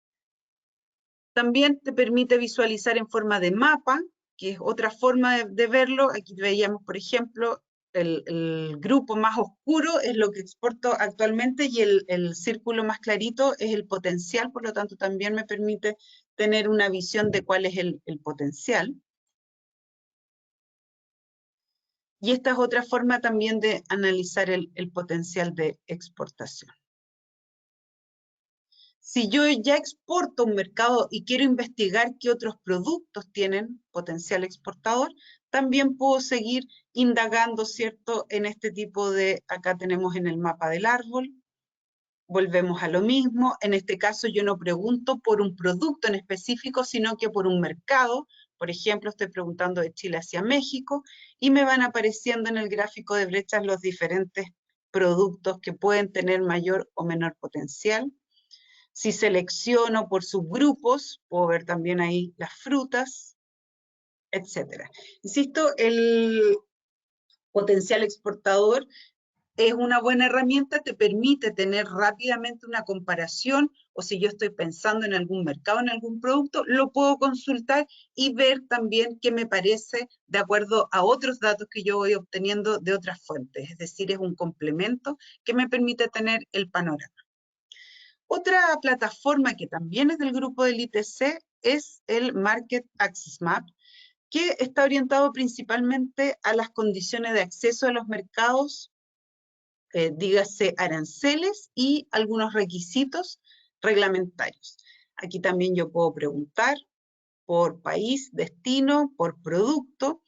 También te permite visualizar en forma de mapa, que es otra forma de verlo. Aquí veíamos, por ejemplo, el grupo más oscuro es lo que exporto actualmente y el círculo más clarito es el potencial, por lo tanto también me permite tener una visión de cuál es el potencial. Y esta es otra forma también de analizar el potencial de exportación. Si yo ya exporto a un mercado y quiero investigar qué otros productos tienen potencial exportador, también puedo seguir indagando, ¿cierto? En este tipo de, acá tenemos en el mapa del árbol, volvemos a lo mismo. En este caso yo no pregunto por un producto en específico, sino que por un mercado. Por ejemplo, estoy preguntando de Chile hacia México y me van apareciendo en el gráfico de brechas los diferentes productos que pueden tener mayor o menor potencial. Si selecciono por subgrupos, puedo ver también ahí las frutas, etc. Insisto, el potencial exportador es una buena herramienta, te permite tener rápidamente una comparación, o si yo estoy pensando en algún mercado, en algún producto, lo puedo consultar y ver también qué me parece de acuerdo a otros datos que yo voy obteniendo de otras fuentes. Es decir, es un complemento que me permite tener el panorama. Otra plataforma que también es del grupo del ITC es el Market Access Map, que está orientado principalmente a las condiciones de acceso a los mercados, dígase aranceles y algunos requisitos reglamentarios. Aquí también yo puedo preguntar por país, destino, por producto.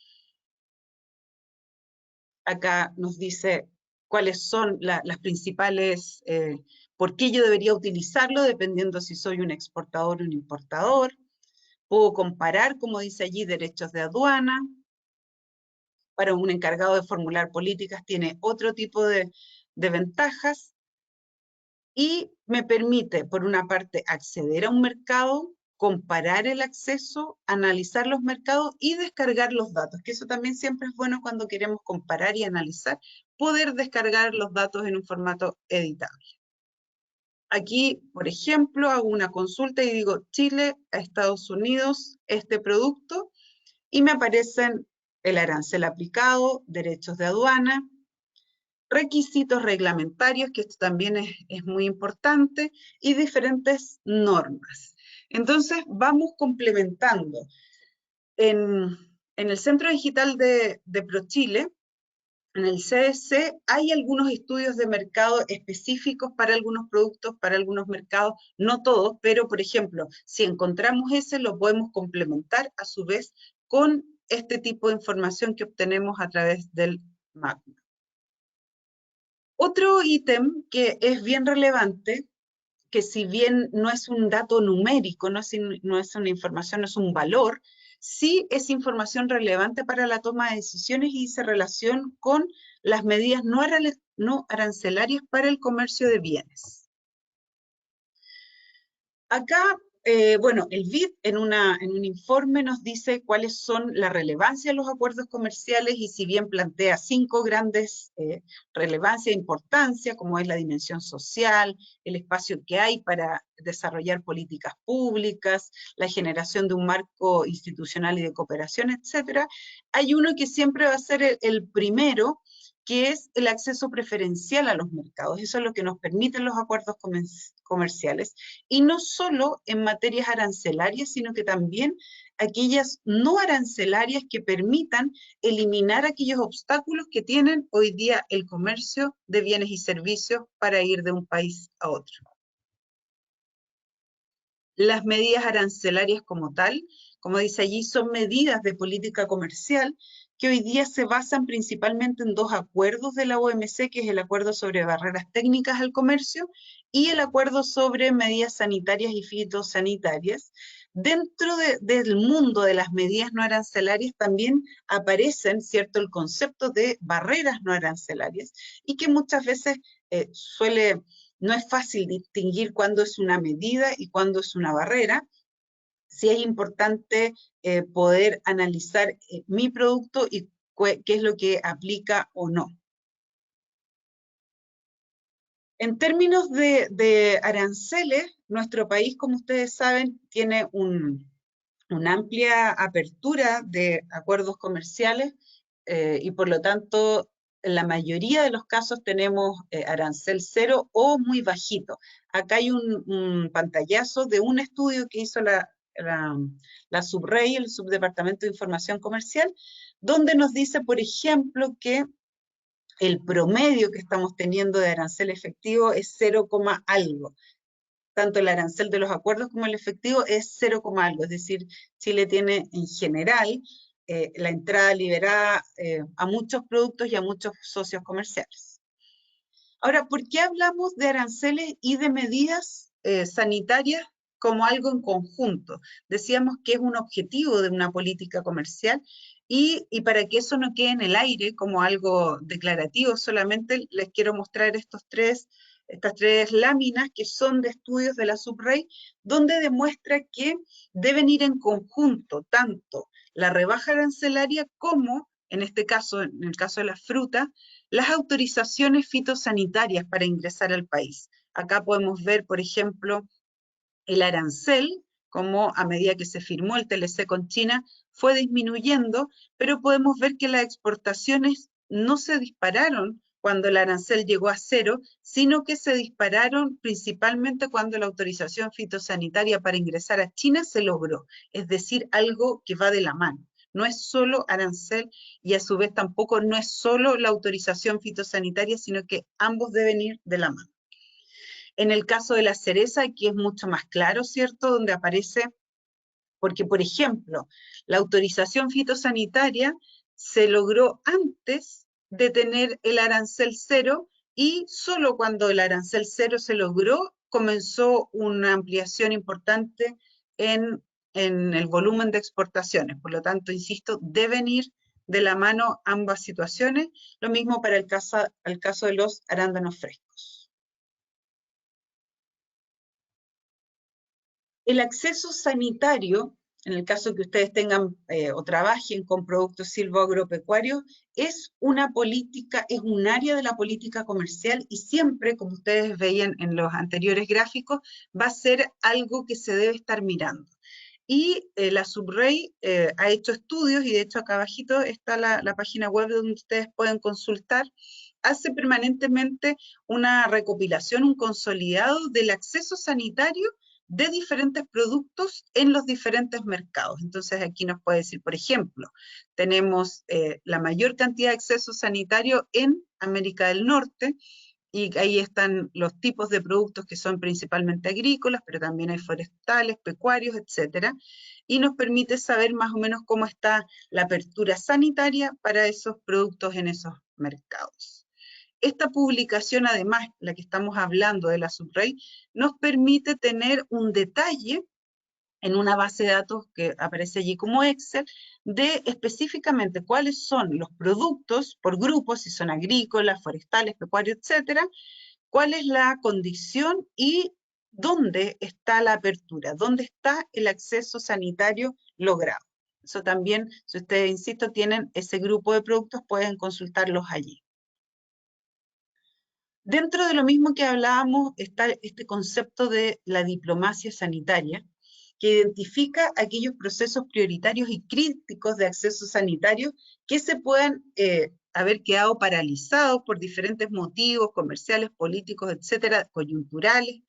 Acá nos dice cuáles son las principales, por qué yo debería utilizarlo, dependiendo si soy un exportador o un importador. Puedo comparar, como dice allí, derechos de aduana. Para un encargado de formular políticas tiene otro tipo de ventajas. Y me permite, por una parte, acceder a un mercado, comparar el acceso, analizar los mercados y descargar los datos, que eso también siempre es bueno cuando queremos comparar y analizar, poder descargar los datos en un formato editable. Aquí, por ejemplo, hago una consulta y digo Chile a Estados Unidos, este producto, y me aparecen el arancel aplicado, derechos de aduana, requisitos reglamentarios, que esto también es muy importante, y diferentes normas. Entonces, vamos complementando. En el Centro Digital de ProChile, en el CDC, hay algunos estudios de mercado específicos para algunos productos, para algunos mercados, no todos, pero por ejemplo, si encontramos ese, lo podemos complementar a su vez con este tipo de información que obtenemos a través del MAPMA. Otro ítem que es bien relevante, que si bien no es un dato numérico, no es una información, no es un valor, sí es información relevante para la toma de decisiones y se relaciona con las medidas no arancelarias para el comercio de bienes. Acá, bueno, el BID en un informe nos dice cuáles son la relevancia de los acuerdos comerciales y si bien plantea 5 grandes relevancia e importancia, como es la dimensión social, el espacio que hay para desarrollar políticas públicas, la generación de un marco institucional y de cooperación, etc. Hay uno que siempre va a ser el primero, que es el acceso preferencial a los mercados. Eso es lo que nos permiten los acuerdos comerciales, y no solo en materias arancelarias, sino que también aquellas no arancelarias que permitan eliminar aquellos obstáculos que tienen hoy día el comercio de bienes y servicios para ir de un país a otro. Las medidas arancelarias como tal, como dice allí, son medidas de política comercial que hoy día se basan principalmente en 2 acuerdos de la OMC, que es el acuerdo sobre barreras técnicas al comercio y el acuerdo sobre medidas sanitarias y fitosanitarias. Dentro del mundo de las medidas no arancelarias también aparecen, ¿cierto?, el concepto de barreras no arancelarias y que muchas veces no es fácil distinguir cuándo es una medida y cuándo es una barrera. Sí es importante poder analizar mi producto y qué es lo que aplica o no. En términos de aranceles, nuestro país, como ustedes saben, tiene una amplia apertura de acuerdos comerciales y por lo tanto, en la mayoría de los casos tenemos arancel cero o muy bajito. Acá hay un pantallazo de un estudio que hizo la SUBREI, el Subdepartamento de Información Comercial, donde nos dice, por ejemplo, que el promedio que estamos teniendo de arancel efectivo es 0, algo. Tanto el arancel de los acuerdos como el efectivo es 0, algo, es decir, Chile tiene en general la entrada liberada a muchos productos y a muchos socios comerciales. Ahora, ¿por qué hablamos de aranceles y de medidas sanitarias como algo en conjunto? Decíamos que es un objetivo de una política comercial y para que eso no quede en el aire como algo declarativo, solamente les quiero mostrar estas 3 láminas que son de estudios de la SUBREI, donde demuestra que deben ir en conjunto tanto la rebaja arancelaria como, en este caso, en el caso de las frutas, las autorizaciones fitosanitarias para ingresar al país. Acá podemos ver, por ejemplo, el arancel, como a medida que se firmó el TLC con China, fue disminuyendo, pero podemos ver que las exportaciones no se dispararon cuando el arancel llegó a 0, sino que se dispararon principalmente cuando la autorización fitosanitaria para ingresar a China se logró, es decir, algo que va de la mano. No es solo arancel y a su vez tampoco no es solo la autorización fitosanitaria, sino que ambos deben ir de la mano. En el caso de la cereza, aquí es mucho más claro, ¿cierto?, donde aparece Porque, por ejemplo, la autorización fitosanitaria se logró antes de tener el arancel cero, y solo cuando el arancel cero se logró, comenzó una ampliación importante en el volumen de exportaciones. Por lo tanto, insisto, deben ir de la mano ambas situaciones. Lo mismo para el caso de los arándanos frescos. El acceso sanitario, en el caso que ustedes tengan o trabajen con productos silvoagropecuarios, es una política, es un área de la política comercial, y siempre, como ustedes veían en los anteriores gráficos, va a ser algo que se debe estar mirando. Y la SUBREI ha hecho estudios, y de hecho acá abajito está la página web donde ustedes pueden consultar. Hace permanentemente una recopilación, un consolidado del acceso sanitario de diferentes productos en los diferentes mercados. Entonces aquí nos puede decir, por ejemplo, tenemos la mayor cantidad de acceso sanitario en América del Norte, y ahí están los tipos de productos que son principalmente agrícolas, pero también hay forestales, pecuarios, etcétera, y nos permite saber más o menos cómo está la apertura sanitaria para esos productos en esos mercados. Esta publicación, además, la que estamos hablando de la SUBREI, nos permite tener un detalle en una base de datos que aparece allí como Excel, de específicamente cuáles son los productos por grupos, si son agrícolas, forestales, pecuarios, etcétera, cuál es la condición y dónde está la apertura, dónde está el acceso sanitario logrado. Eso también, si ustedes, insisto, tienen ese grupo de productos, pueden consultarlos allí. Dentro de lo mismo que hablábamos está este concepto de la diplomacia sanitaria, que identifica aquellos procesos prioritarios y críticos de acceso sanitario que se puedan haber quedado paralizados por diferentes motivos comerciales, políticos, etcétera, coyunturales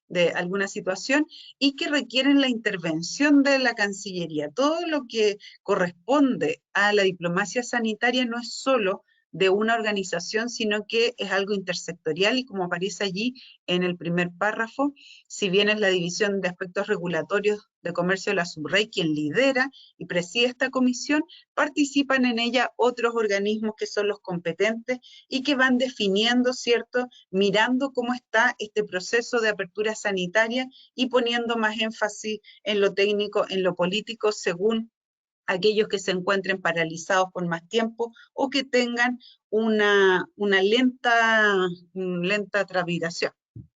de alguna situación, y que requieren la intervención de la Cancillería. Todo lo que corresponde a la diplomacia sanitaria no es solo de una organización, sino que es algo intersectorial, y como aparece allí en el primer párrafo, si bien es la División de Aspectos Regulatorios de Comercio de la SUBREI quien lidera y preside esta comisión, participan en ella otros organismos que son los competentes y que van definiendo, ¿cierto?, mirando cómo está este proceso de apertura sanitaria y poniendo más énfasis en lo técnico, en lo político, según aquellos que se encuentren paralizados por más tiempo o que tengan una lenta tramitación.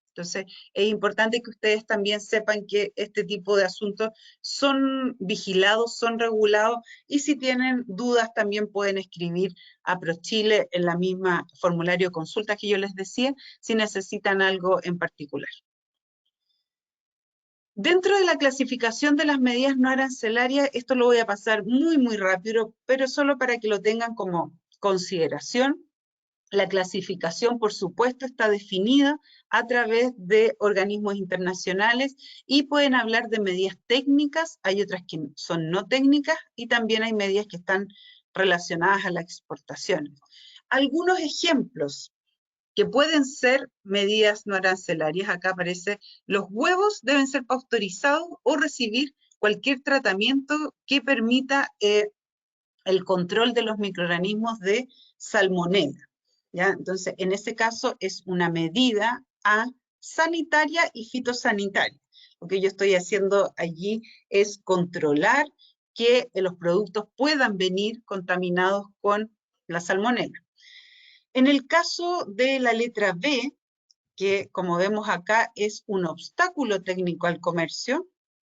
Entonces, es importante que ustedes también sepan que este tipo de asuntos son vigilados, son regulados, y si tienen dudas también pueden escribir a ProChile en la misma formulario de consulta que yo les decía, si necesitan algo en particular. Dentro de la clasificación de las medidas no arancelarias, esto lo voy a pasar muy rápido, pero solo para que lo tengan como consideración. La clasificación, por supuesto, está definida a través de organismos internacionales y pueden hablar de medidas técnicas, hay otras que son no técnicas y también hay medidas que están relacionadas a la exportación. Algunos ejemplos que pueden ser medidas no arancelarias, acá aparece: los huevos deben ser pasteurizados o recibir cualquier tratamiento que permita el control de los microorganismos de salmonela. ¿Ya? Entonces, en ese caso es una medida sanitaria y fitosanitaria. Lo que yo estoy haciendo allí es controlar que los productos puedan venir contaminados con la salmonela. En el caso de la letra B, que como vemos acá es un obstáculo técnico al comercio,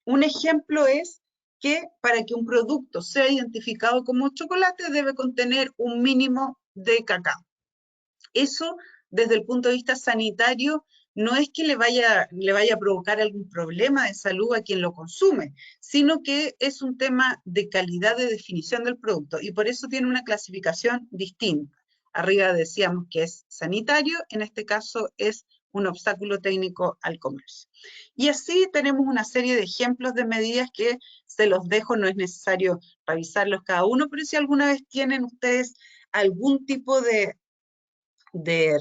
un ejemplo es que para que un producto sea identificado como chocolate debe contener un mínimo de cacao. Eso, desde el punto de vista sanitario, no es que le vaya a provocar algún problema de salud a quien lo consume, sino que es un tema de calidad de definición del producto, y por eso tiene una clasificación distinta. Arriba decíamos que es sanitario, en este caso es un obstáculo técnico al comercio. Y así tenemos una serie de ejemplos de medidas que se los dejo, no es necesario revisarlos cada uno, pero si alguna vez tienen ustedes algún tipo de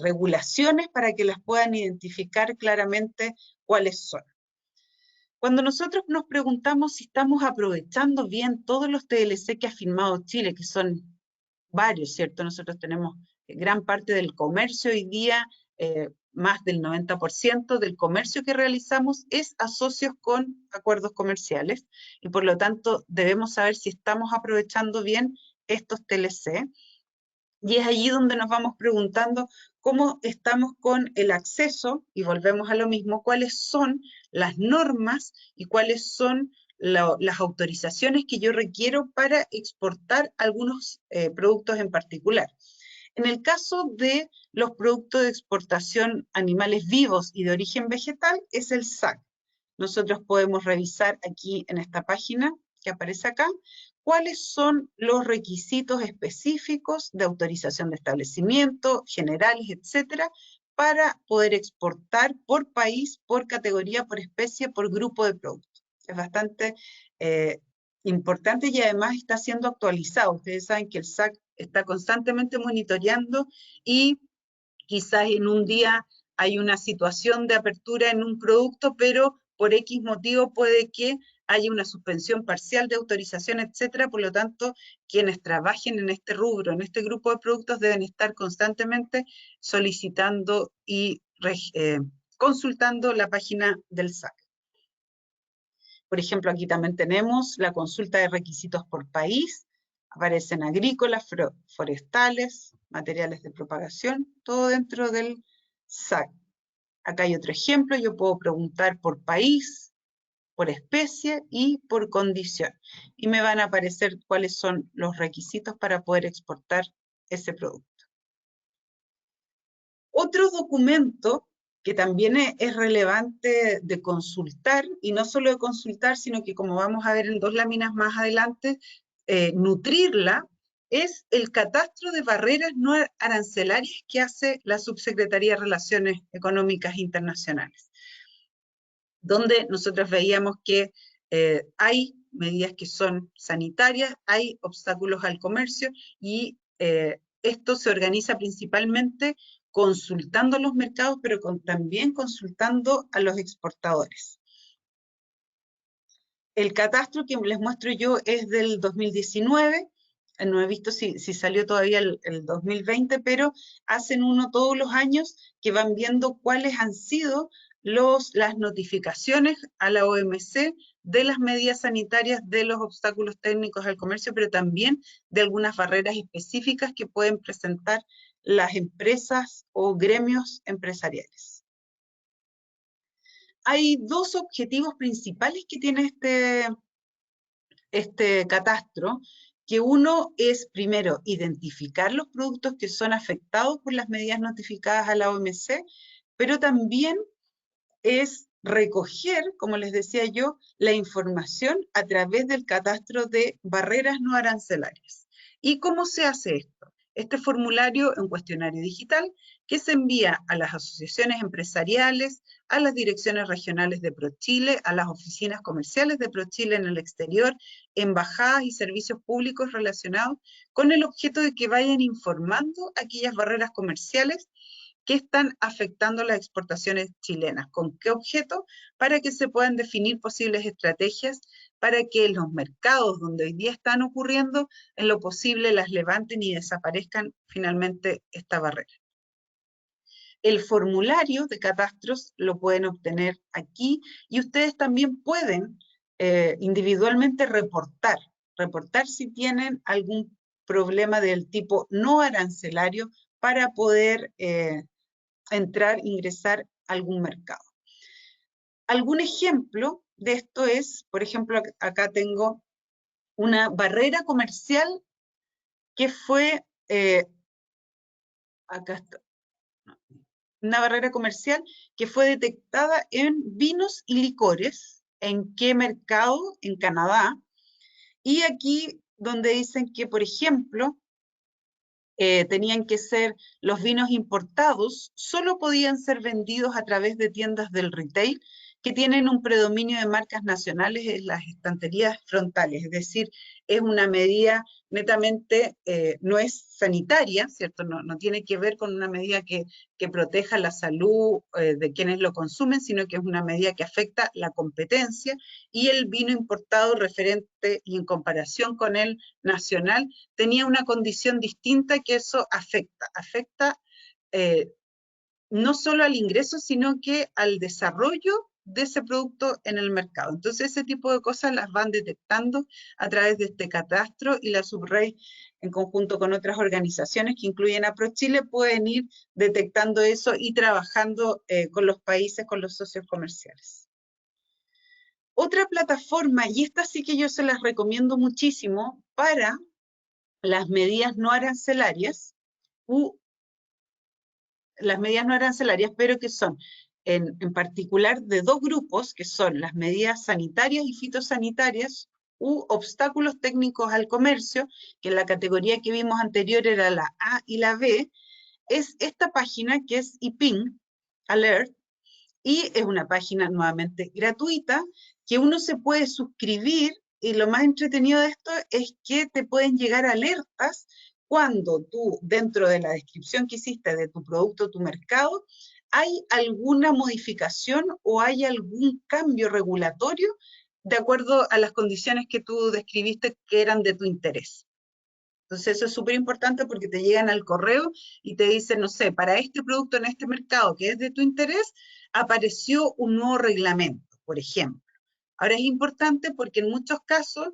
regulaciones para que las puedan identificar claramente cuáles son. Cuando nosotros nos preguntamos si estamos aprovechando bien todos los TLC que ha firmado Chile, que son varios, ¿cierto? Nosotros tenemos gran parte del comercio hoy día, más del 90% del comercio que realizamos es a socios con acuerdos comerciales, y por lo tanto debemos saber si estamos aprovechando bien estos TLC. Y es allí donde nos vamos preguntando cómo estamos con el acceso, y volvemos a lo mismo, cuáles son las normas y cuáles son las autorizaciones que yo requiero para exportar algunos productos en particular. En el caso de los productos de exportación animales vivos y de origen vegetal, es el SAC. Nosotros podemos revisar aquí en esta página que aparece acá, cuáles son los requisitos específicos de autorización de establecimiento, generales, etcétera, para poder exportar por país, por categoría, por especie, por grupo de productos. Es bastante importante y además está siendo actualizado. Ustedes saben que el SAC está constantemente monitoreando y quizás en un día hay una situación de apertura en un producto, pero por X motivo puede que haya una suspensión parcial de autorización, etcétera. Por lo tanto, quienes trabajen en este rubro, en este grupo de productos, deben estar constantemente solicitando y consultando la página del SAC. Por ejemplo, aquí también tenemos la consulta de requisitos por país, aparecen agrícolas, forestales, materiales de propagación, todo dentro del SAC. Acá hay otro ejemplo, yo puedo preguntar por país, por especie y por condición. Y me van a aparecer cuáles son los requisitos para poder exportar ese producto. Otro documento que también es relevante de consultar, y no solo de consultar, sino que como vamos a ver en 2 láminas más adelante, nutrirla, es el catastro de barreras no arancelarias que hace la Subsecretaría de Relaciones Económicas Internacionales, donde nosotros veíamos que hay medidas que son sanitarias, hay obstáculos al comercio, y esto se organiza principalmente consultando los mercados, pero también consultando a los exportadores. El catastro que les muestro yo es del 2019, no he visto si salió todavía el 2020, pero hacen uno todos los años que van viendo cuáles han sido las notificaciones a la OMC de las medidas sanitarias, de los obstáculos técnicos al comercio, pero también de algunas barreras específicas que pueden presentar las empresas o gremios empresariales. Hay 2 objetivos principales que tiene este catastro, que uno es, primero, identificar los productos que son afectados por las medidas notificadas a la OMC, pero también es recoger, como les decía yo, la información a través del catastro de barreras no arancelarias. ¿Y cómo se hace esto? Este formulario es un cuestionario digital que se envía a las asociaciones empresariales, a las direcciones regionales de ProChile, a las oficinas comerciales de ProChile en el exterior, embajadas y servicios públicos relacionados, con el objeto de que vayan informando aquellas barreras comerciales que están afectando las exportaciones chilenas. ¿Con qué objeto? Para que se puedan definir posibles estrategias para que los mercados donde hoy día están ocurriendo, en lo posible las levanten y desaparezcan finalmente esta barrera. El formulario de catastros lo pueden obtener aquí, y ustedes también pueden individualmente reportar si tienen algún problema del tipo no arancelario para poder ingresar a algún mercado. Algún ejemplo de esto es, por ejemplo, acá tengo una barrera comercial que fue, acá está, una barrera comercial que fue detectada en vinos y licores. ¿En qué mercado? En Canadá. Y aquí donde dicen que, por ejemplo, tenían que ser los vinos importados, solo podían ser vendidos a través de tiendas del retail que tienen un predominio de marcas nacionales en las estanterías frontales, es decir, es una medida netamente, no es sanitaria, ¿cierto? No tiene que ver con una medida que proteja la salud de quienes lo consumen, sino que es una medida que afecta la competencia, y el vino importado referente y en comparación con el nacional tenía una condición distinta que eso afecta no solo al ingreso, sino que al desarrollo de ese producto en el mercado. Entonces, ese tipo de cosas las van detectando a través de este catastro, y la Subrey, en conjunto con otras organizaciones que incluyen a ProChile, pueden ir detectando eso y trabajando con los países, con los socios comerciales. Otra plataforma, y esta sí que yo se las recomiendo muchísimo para las medidas no arancelarias, pero que son en particular de dos grupos, que son las medidas sanitarias y fitosanitarias u obstáculos técnicos al comercio, que en la categoría que vimos anterior era la A y la B. Es esta página que es IPIN Alert, y es una página nuevamente gratuita que uno se puede suscribir, y lo más entretenido de esto es que te pueden llegar alertas cuando tú, dentro de la descripción que hiciste de tu producto, tu mercado, hay alguna modificación o hay algún cambio regulatorio de acuerdo a las condiciones que tú describiste que eran de tu interés. Entonces eso es súper importante porque te llegan al correo y te dicen, no sé, para este producto en este mercado que es de tu interés, apareció un nuevo reglamento, por ejemplo. Ahora es importante porque en muchos casos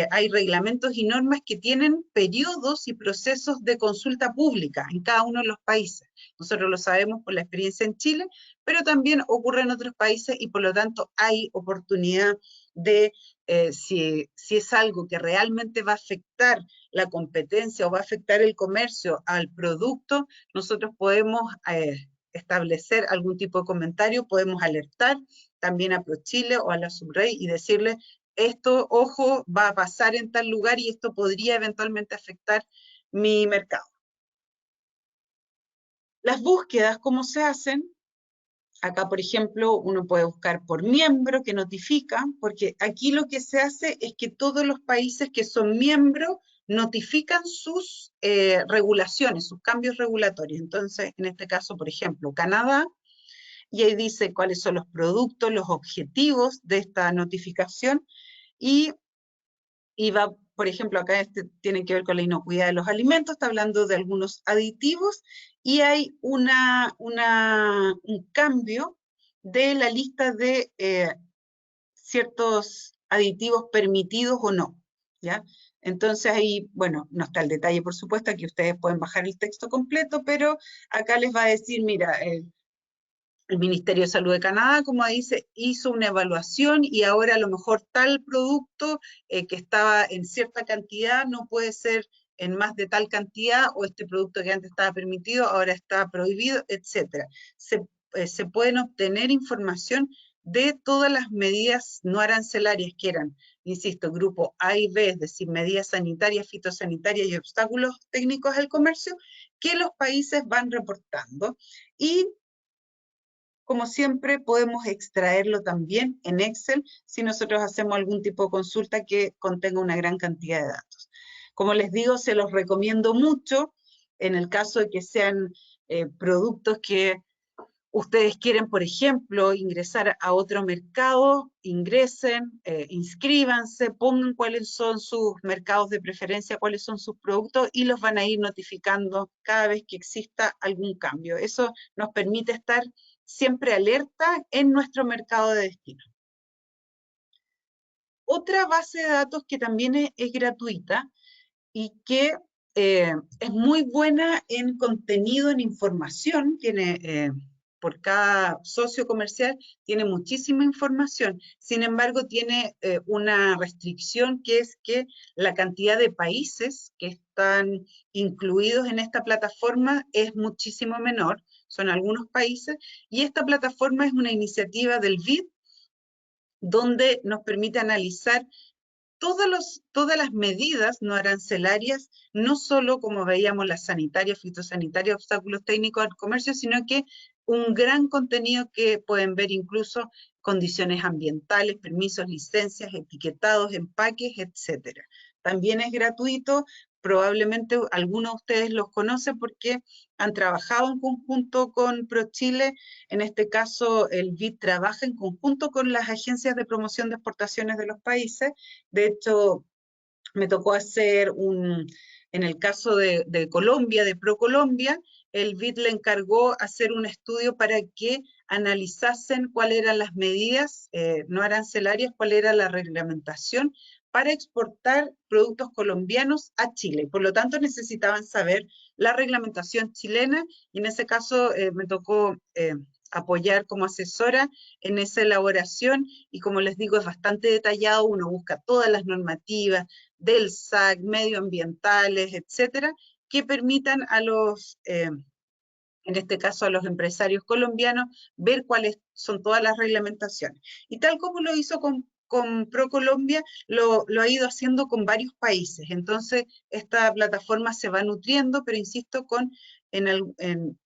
hay reglamentos y normas que tienen periodos y procesos de consulta pública en cada uno de los países. Nosotros lo sabemos por la experiencia en Chile, pero también ocurre en otros países, y por lo tanto hay oportunidad de, si es algo que realmente va a afectar la competencia o va a afectar el comercio al producto, nosotros podemos establecer algún tipo de comentario, podemos alertar también a ProChile o a la Subrey y decirle, esto, ojo, va a pasar en tal lugar y esto podría eventualmente afectar mi mercado. Las búsquedas, ¿cómo se hacen? Acá, por ejemplo, uno puede buscar por miembro que notifica, porque aquí lo que se hace es que todos los países que son miembros notifican sus regulaciones, sus cambios regulatorios. Entonces, en este caso, por ejemplo, Canadá, y ahí dice cuáles son los productos, los objetivos de esta notificación, y va, por ejemplo, acá tiene que ver con la inocuidad de los alimentos, está hablando de algunos aditivos, y hay un cambio de la lista de ciertos aditivos permitidos o no, ¿ya? Entonces ahí, bueno, no está el detalle, por supuesto, aquí ustedes pueden bajar el texto completo, pero acá les va a decir, mira, el Ministerio de Salud de Canadá, como dice, hizo una evaluación y ahora a lo mejor tal producto que estaba en cierta cantidad no puede ser en más de tal cantidad, o este producto que antes estaba permitido ahora está prohibido, etc. Se pueden obtener información de todas las medidas no arancelarias que eran, insisto, grupo A y B, es decir, medidas sanitarias, fitosanitarias y obstáculos técnicos al comercio, que los países van reportando. Y como siempre, podemos extraerlo también en Excel si nosotros hacemos algún tipo de consulta que contenga una gran cantidad de datos. Como les digo, se los recomiendo mucho en el caso de que sean productos que ustedes quieren, por ejemplo, ingresar a otro mercado, ingresen, inscríbanse, pongan cuáles son sus mercados de preferencia, cuáles son sus productos, y los van a ir notificando cada vez que exista algún cambio. Eso nos permite estar siempre alerta en nuestro mercado de destino. Otra base de datos que también es gratuita y que es muy buena en contenido, en información, tiene por cada socio comercial tiene muchísima información, sin embargo tiene una restricción, que es que la cantidad de países que están incluidos en esta plataforma es muchísimo menor, son algunos países, y esta plataforma es una iniciativa del BID, donde nos permite analizar todas las medidas no arancelarias, no solo como veíamos las sanitarias, fitosanitarias, obstáculos técnicos al comercio, sino que un gran contenido que pueden ver incluso condiciones ambientales, permisos, licencias, etiquetados, empaques, etc. También es gratuito, probablemente algunos de ustedes los conocen porque han trabajado en conjunto con ProChile. En este caso, el BID trabaja en conjunto con las agencias de promoción de exportaciones de los países. De hecho, me tocó hacer en el caso de Colombia, de ProColombia, el BID le encargó hacer un estudio para que analizasen cuáles eran las medidas no arancelarias, cuál era la reglamentación para exportar productos colombianos a Chile. Por lo tanto, necesitaban saber la reglamentación chilena y en ese caso me tocó apoyar como asesora en esa elaboración y como les digo es bastante detallado, uno busca todas las normativas del SAC, medioambientales, etcétera, que permitan a los, en este caso a los empresarios colombianos, ver cuáles son todas las reglamentaciones. Y tal como lo hizo con ProColombia, lo ha ido haciendo con varios países. Entonces, esta plataforma se va nutriendo, pero insisto,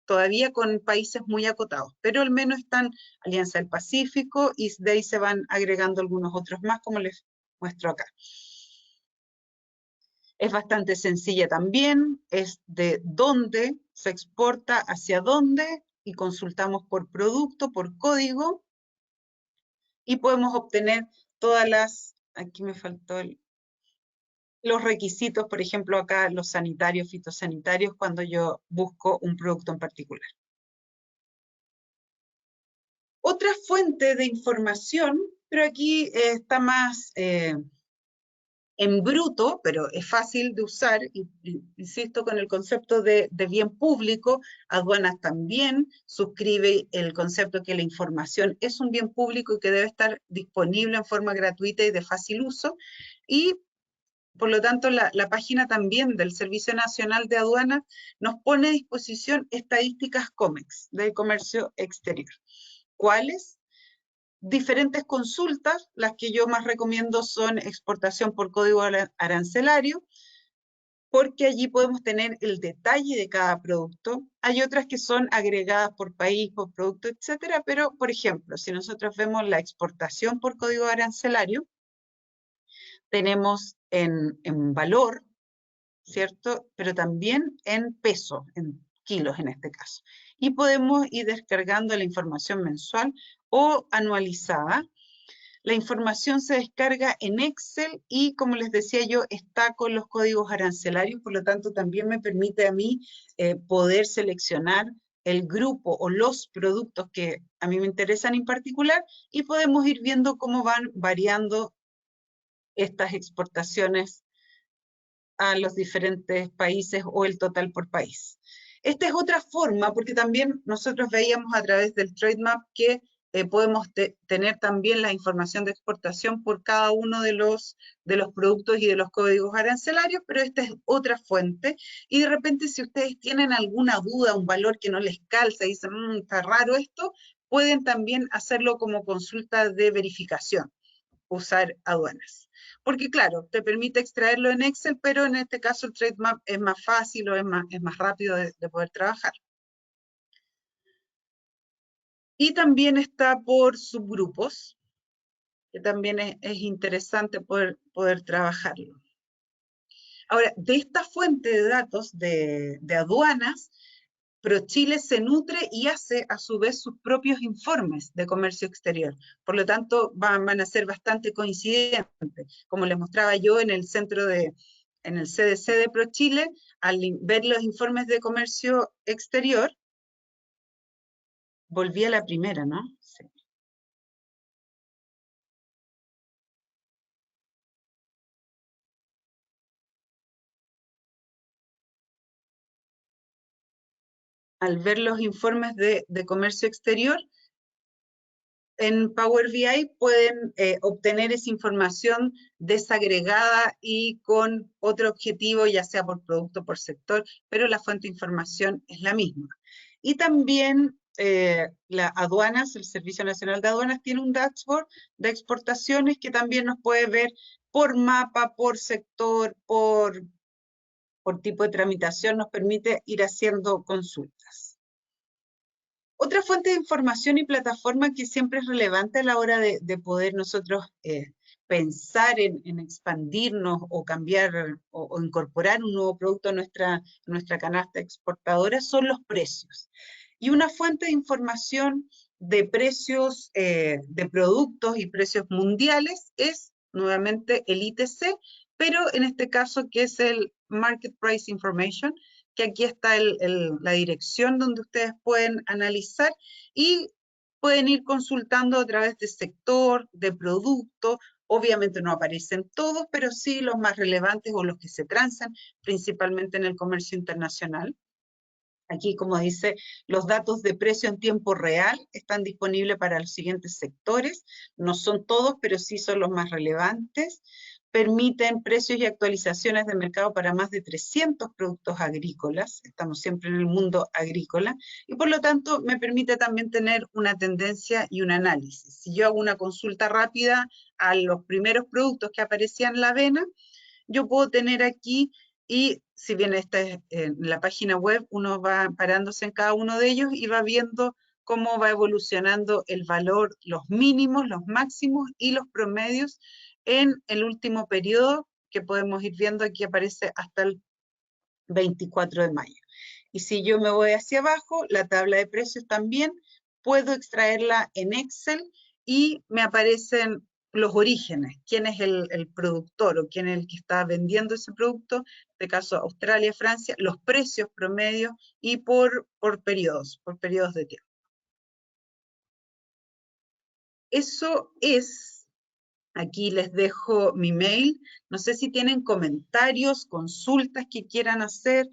todavía con países muy acotados. Pero al menos están Alianza del Pacífico y de ahí se van agregando algunos otros más, como les muestro acá. Es bastante sencilla también, es de dónde se exporta, hacia dónde, y consultamos por producto, por código, y podemos obtener todas las, aquí me faltó los requisitos, por ejemplo acá los sanitarios, fitosanitarios, cuando yo busco un producto en particular. Otra fuente de información, pero aquí está más en bruto, pero es fácil de usar, y insisto con el concepto de bien público. Aduanas también suscribe el concepto que la información es un bien público y que debe estar disponible en forma gratuita y de fácil uso, y por lo tanto la página también del Servicio Nacional de Aduanas nos pone a disposición estadísticas COMEX, de comercio exterior. ¿Cuáles? Diferentes consultas, las que yo más recomiendo son exportación por código arancelario, porque allí podemos tener el detalle de cada producto. Hay otras que son agregadas por país, por producto, etcétera, pero, por ejemplo, si nosotros vemos la exportación por código arancelario, tenemos en valor, ¿cierto? Pero también en peso, en kilos en este caso. Y podemos ir descargando la información mensual o anualizada. La información se descarga en Excel y, como les decía yo, está con los códigos arancelarios, por lo tanto también me permite a mí poder seleccionar el grupo o los productos que a mí me interesan en particular y podemos ir viendo cómo van variando estas exportaciones a los diferentes países o el total por país. Esta es otra forma, porque también nosotros veíamos a través del Trademap que podemos tener también la información de exportación por cada uno de los productos y de los códigos arancelarios, pero esta es otra fuente. Y de repente, si ustedes tienen alguna duda, un valor que no les calza, y dicen, está raro esto, pueden también hacerlo como consulta de verificación, usar aduanas. Porque claro, te permite extraerlo en Excel, pero en este caso el Trademap es más fácil o es más rápido de poder trabajar. Y también está por subgrupos, que también es interesante poder trabajarlo. Ahora, de esta fuente de datos de aduanas, ProChile se nutre y hace a su vez sus propios informes de comercio exterior. Por lo tanto, van a ser bastante coincidentes. Como les mostraba yo en el en el CDC de ProChile, al ver los informes de comercio exterior, volví a la primera, ¿no? Sí. Al ver los informes de comercio exterior, en Power BI pueden obtener esa información desagregada y con otro objetivo, ya sea por producto o por sector, pero la fuente de información es la misma. Y también la aduanas, el Servicio Nacional de Aduanas, tiene un dashboard de exportaciones que también nos puede ver por mapa, por sector, por tipo de tramitación, nos permite ir haciendo consultas. Otra fuente de información y plataforma que siempre es relevante a la hora de poder nosotros pensar en expandirnos o cambiar o incorporar un nuevo producto a nuestra canasta exportadora son los precios. Y una fuente de información de precios de productos y precios mundiales es nuevamente el ITC, pero en este caso que es el Market Price Information, que aquí está la dirección donde ustedes pueden analizar y pueden ir consultando a través de sector, de producto. Obviamente no aparecen todos, pero sí los más relevantes o los que se transan, principalmente en el comercio internacional. Aquí, como dice, los datos de precio en tiempo real están disponibles para los siguientes sectores. No son todos, pero sí son los más relevantes. Permiten precios y actualizaciones de mercado para más de 300 productos agrícolas. Estamos siempre en el mundo agrícola. Y por lo tanto, me permite también tener una tendencia y un análisis. Si yo hago una consulta rápida a los primeros productos que aparecían en la avena, yo puedo tener aquí, y si bien esta es en la página web, uno va parándose en cada uno de ellos y va viendo cómo va evolucionando el valor, los mínimos, los máximos y los promedios en el último periodo, que podemos ir viendo aquí aparece hasta el 24 de mayo. Y si yo me voy hacia abajo, la tabla de precios también, puedo extraerla en Excel y me aparecen los orígenes, quién es el productor o quién es el que está vendiendo ese producto, en este caso Australia, Francia, los precios promedios y por periodos de tiempo. Eso es, aquí les dejo mi mail, no sé si tienen comentarios, consultas que quieran hacer.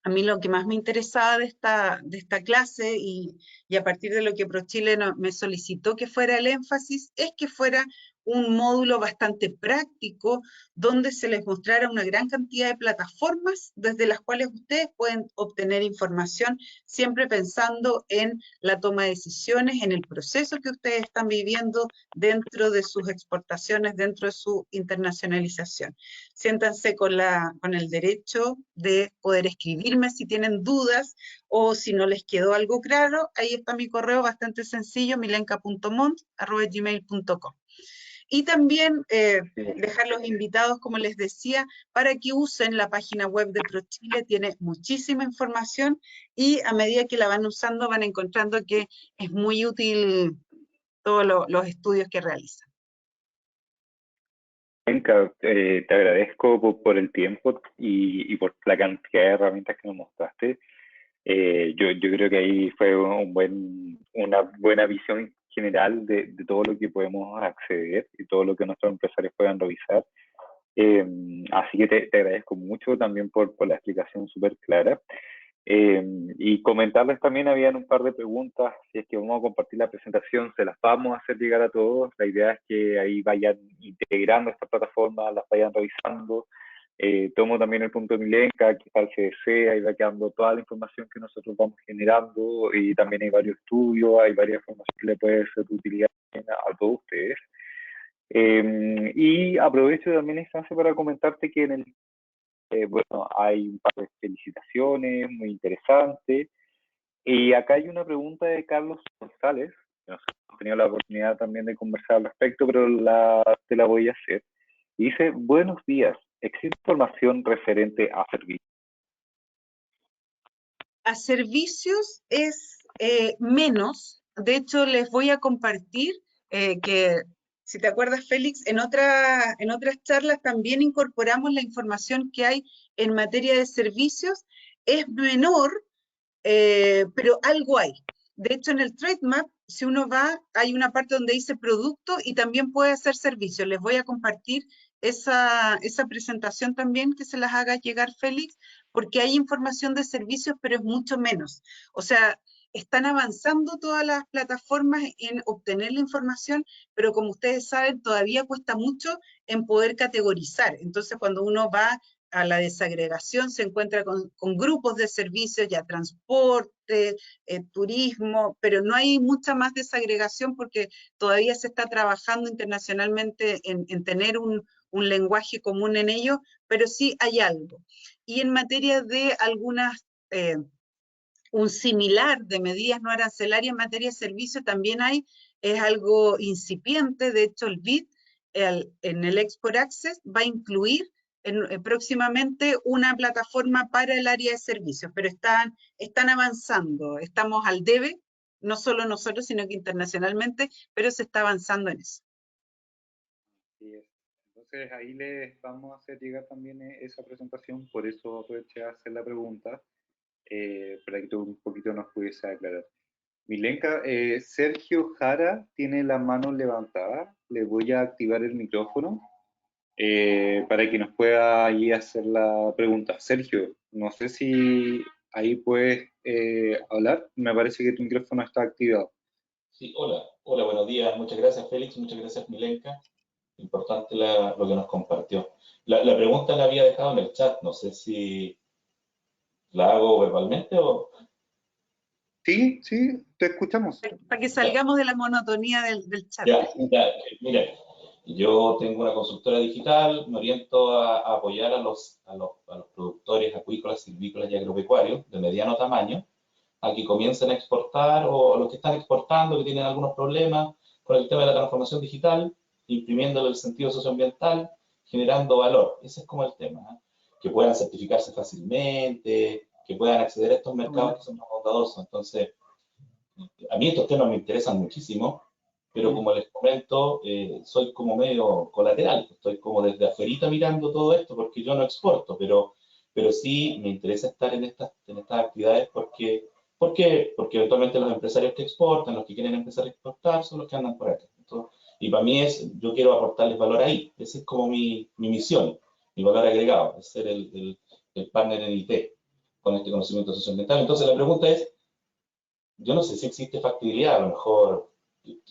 A mí lo que más me interesaba de esta clase y a partir de lo que ProChile me solicitó que fuera el énfasis, es que fuera un módulo bastante práctico donde se les mostrara una gran cantidad de plataformas desde las cuales ustedes pueden obtener información, siempre pensando en la toma de decisiones, en el proceso que ustedes están viviendo dentro de sus exportaciones, dentro de su internacionalización. Siéntanse con el derecho de poder escribirme si tienen dudas o si no les quedó algo claro. Ahí está mi correo bastante sencillo, milenka.mont@gmail.com. Y también dejar los invitados, como les decía, para que usen la página web de ProChile, tiene muchísima información y a medida que la van usando van encontrando que es muy útil todos los estudios que realizan. Bianca, te agradezco por el tiempo y por la cantidad de herramientas que nos mostraste. Yo creo que ahí fue una buena visión general de todo lo que podemos acceder y todo lo que nuestros empresarios puedan revisar. Así que te agradezco mucho también por la explicación súper clara. Y comentarles también, habían un par de preguntas, si es que vamos a compartir la presentación, se las vamos a hacer llegar a todos. La idea es que ahí vayan integrando esta plataforma, las vayan revisando. Tomo también el punto de Milenka, que está el CDC, ahí va quedando toda la información que nosotros vamos generando y también hay varios estudios, hay varias informaciones que le puede ser de utilidad a todos ustedes. Y aprovecho también esta instancia para comentarte que en el bueno, hay un par de felicitaciones muy interesantes. Y acá hay una pregunta de Carlos González, que no sé, hemos tenido la oportunidad también de conversar al respecto, pero te la voy a hacer. Y dice, buenos días, ¿existe información referente a servicios? A servicios es menos. De hecho, les voy a compartir que, si te acuerdas, Félix, en otras charlas también incorporamos la información que hay en materia de servicios. Es menor, pero algo hay. De hecho, en el Trademap, si uno va, hay una parte donde dice producto y también puede hacer servicio. Les voy a compartir esa presentación también, que se las haga llegar, Félix, porque hay información de servicios, pero es mucho menos. O sea, están avanzando todas las plataformas en obtener la información, pero como ustedes saben, todavía cuesta mucho en poder categorizar. Entonces, cuando uno va a la desagregación, se encuentra con grupos de servicios, ya transporte, turismo, pero no hay mucha más desagregación porque todavía se está trabajando internacionalmente en tener un lenguaje común en ello, pero sí hay algo. Y en materia de algunas un similar de medidas no arancelarias en materia de servicio también hay, es algo incipiente. De hecho, el BID en el Export Access va a incluir próximamente una plataforma para el área de servicios, pero están avanzando, estamos al debe, no solo nosotros, sino que internacionalmente, pero se está avanzando en eso. Así es. Entonces ahí les vamos a hacer llegar también esa presentación, por eso aproveché a hacer la pregunta, para que tú un poquito nos pudiese aclarar. Milenka, Sergio Jara tiene la mano levantada, le voy a activar el micrófono para que nos pueda ahí hacer la pregunta. Sergio, no sé si ahí puedes hablar, me parece que tu micrófono está activado. Sí, hola, hola, buenos días. Muchas gracias, Félix. Muchas gracias, Milenka. Importante lo que nos compartió. La pregunta la había dejado en el chat. No sé si la hago verbalmente o... Sí, sí, te escuchamos. Para que salgamos de la monotonía del chat. Mira, yo tengo una consultora digital, me oriento a apoyar a los productores acuícolas, silvícolas y agropecuarios de mediano tamaño a que comiencen a exportar o a los que están exportando, que tienen algunos problemas con el tema de la transformación digital, imprimiéndole el sentido socioambiental, generando valor. Ese es como el tema, ¿eh? Que puedan certificarse fácilmente, que puedan acceder a estos mercados que son más bondadosos. Entonces, a mí estos temas me interesan muchísimo, pero como les comento, soy como medio colateral, estoy como desde afuera mirando todo esto, porque yo no exporto, pero sí me interesa estar en estas actividades porque eventualmente los empresarios que exportan, los que quieren empezar a exportar, son los que andan por acá. Entonces, y para mí yo quiero aportarles valor ahí, esa es como mi misión, mi valor agregado, es ser el partner en IT con este conocimiento socioambiental. Entonces la pregunta es, yo no sé si existe factibilidad, a lo mejor,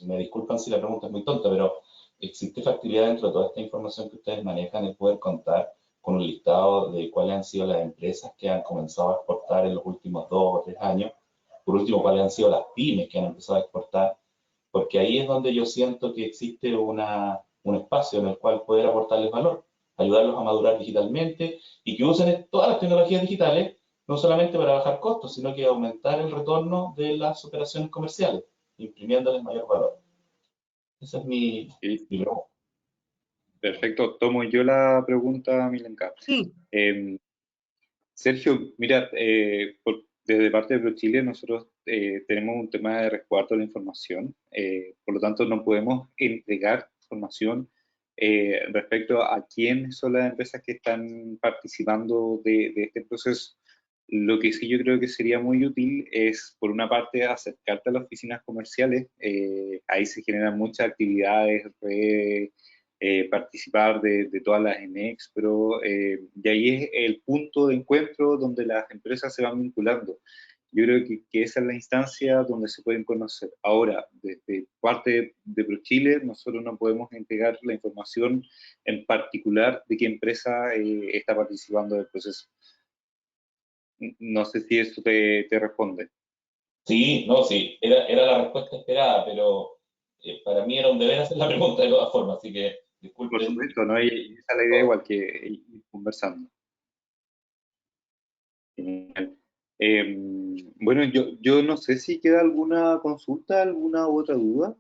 me disculpan si la pregunta es muy tonta, pero ¿existe factibilidad dentro de toda esta información que ustedes manejan de poder contar con un listado de cuáles han sido las empresas que han comenzado a exportar en los últimos 2 o 3 años? Por último, cuáles han sido las pymes que han empezado a exportar, porque ahí es donde yo siento que existe un espacio en el cual poder aportarles valor, ayudarlos a madurar digitalmente y que usen todas las tecnologías digitales no solamente para bajar costos, sino que aumentar el retorno de las operaciones comerciales, imprimiéndoles mayor valor. Esa es mi pregunta. Perfecto, tomo yo la pregunta, Milenka. Sí. Sergio, mira, desde parte de ProChile nosotros tenemos un tema de resguardo de la información, por lo tanto no podemos entregar información respecto a quiénes son las empresas que están participando de este proceso. Lo que sí yo creo que sería muy útil es, por una parte, acercarte a las oficinas comerciales, ahí se generan muchas actividades, participar de todas las Enexpro, y ahí es el punto de encuentro donde las empresas se van vinculando. Yo creo que esa es la instancia donde se pueden conocer. Ahora, desde parte de ProChile, nosotros no podemos entregar la información en particular de qué empresa está participando del proceso. No sé si eso te responde. Sí, no, sí, era la respuesta esperada, pero para mí era un deber hacer la pregunta de todas formas, así que Por disculpen. supuesto, ¿no? Y esa es la idea igual que ir conversando. Genial. Bueno, yo no sé si queda alguna consulta, alguna otra duda.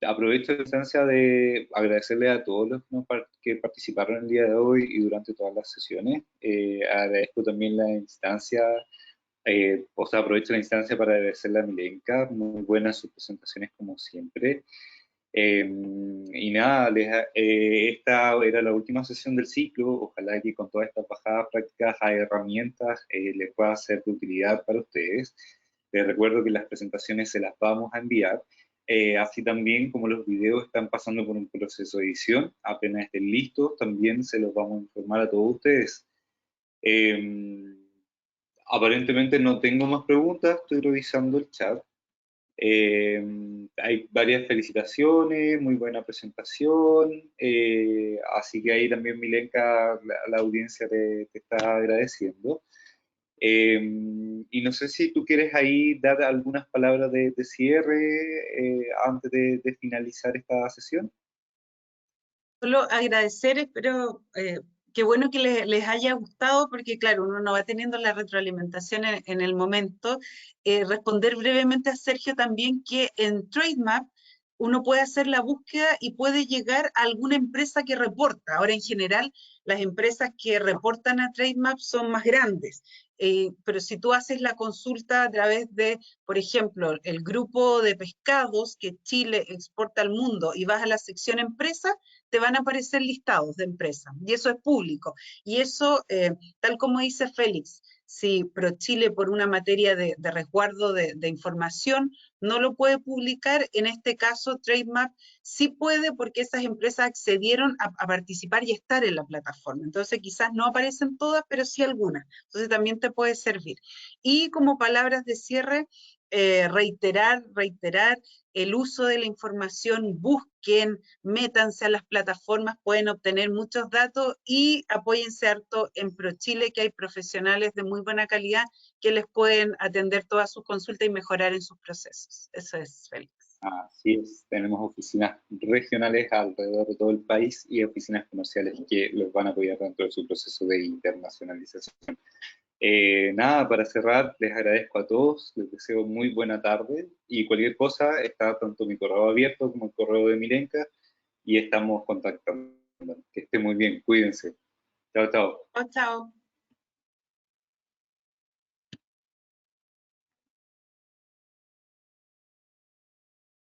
Aprovecho la instancia de agradecerle a todos los que participaron el día de hoy y durante todas las sesiones. Agradezco también la instancia, o sea, aprovecho la instancia para agradecerle a Milenka, muy buenas sus presentaciones como siempre. Y nada, esta era la última sesión del ciclo. Ojalá que con todas estas bajadas prácticas a herramientas les pueda ser de utilidad para ustedes. Les recuerdo que las presentaciones se las vamos a enviar. Así también como los videos están pasando por un proceso de edición, apenas estén listos, también se los vamos a informar a todos ustedes. Aparentemente no tengo más preguntas, estoy revisando el chat. Hay varias felicitaciones, muy buena presentación, así que ahí también Milenka, la audiencia te está agradeciendo. Y no sé si tú quieres ahí dar algunas palabras de cierre antes de finalizar esta sesión. Solo agradecer, espero Qué bueno que les haya gustado, porque claro, uno no va teniendo la retroalimentación en el momento. Responder brevemente a Sergio también que en Trademap uno puede hacer la búsqueda y puede llegar a alguna empresa que reporta. Ahora, en general, las empresas que reportan a Trademap son más grandes. Pero si tú haces la consulta a través de, por ejemplo, el grupo de pescados que Chile exporta al mundo y vas a la sección empresas, te van a aparecer listados de empresas, y eso es público. Y eso, tal como dice Félix, si ProChile por una materia de resguardo de información no lo puede publicar, en este caso Trademap sí puede porque esas empresas accedieron a participar y estar en la plataforma. Entonces quizás no aparecen todas, pero sí algunas. Entonces también te puede servir. Y como palabras de cierre, reiterar el uso de la información, busquen, métanse a las plataformas, pueden obtener muchos datos y apóyense harto en ProChile, que hay profesionales de muy buena calidad que les pueden atender todas sus consultas y mejorar en sus procesos. Eso es, Félix. Así es, tenemos oficinas regionales alrededor de todo el país y oficinas comerciales que los van a apoyar dentro de su proceso de internacionalización. Nada, para cerrar, les agradezco a todos, les deseo muy buena tarde y cualquier cosa, está tanto mi correo abierto como el correo de Milenka y estamos contactando. Que esté muy bien, cuídense. Chao, chao. Chao, chao.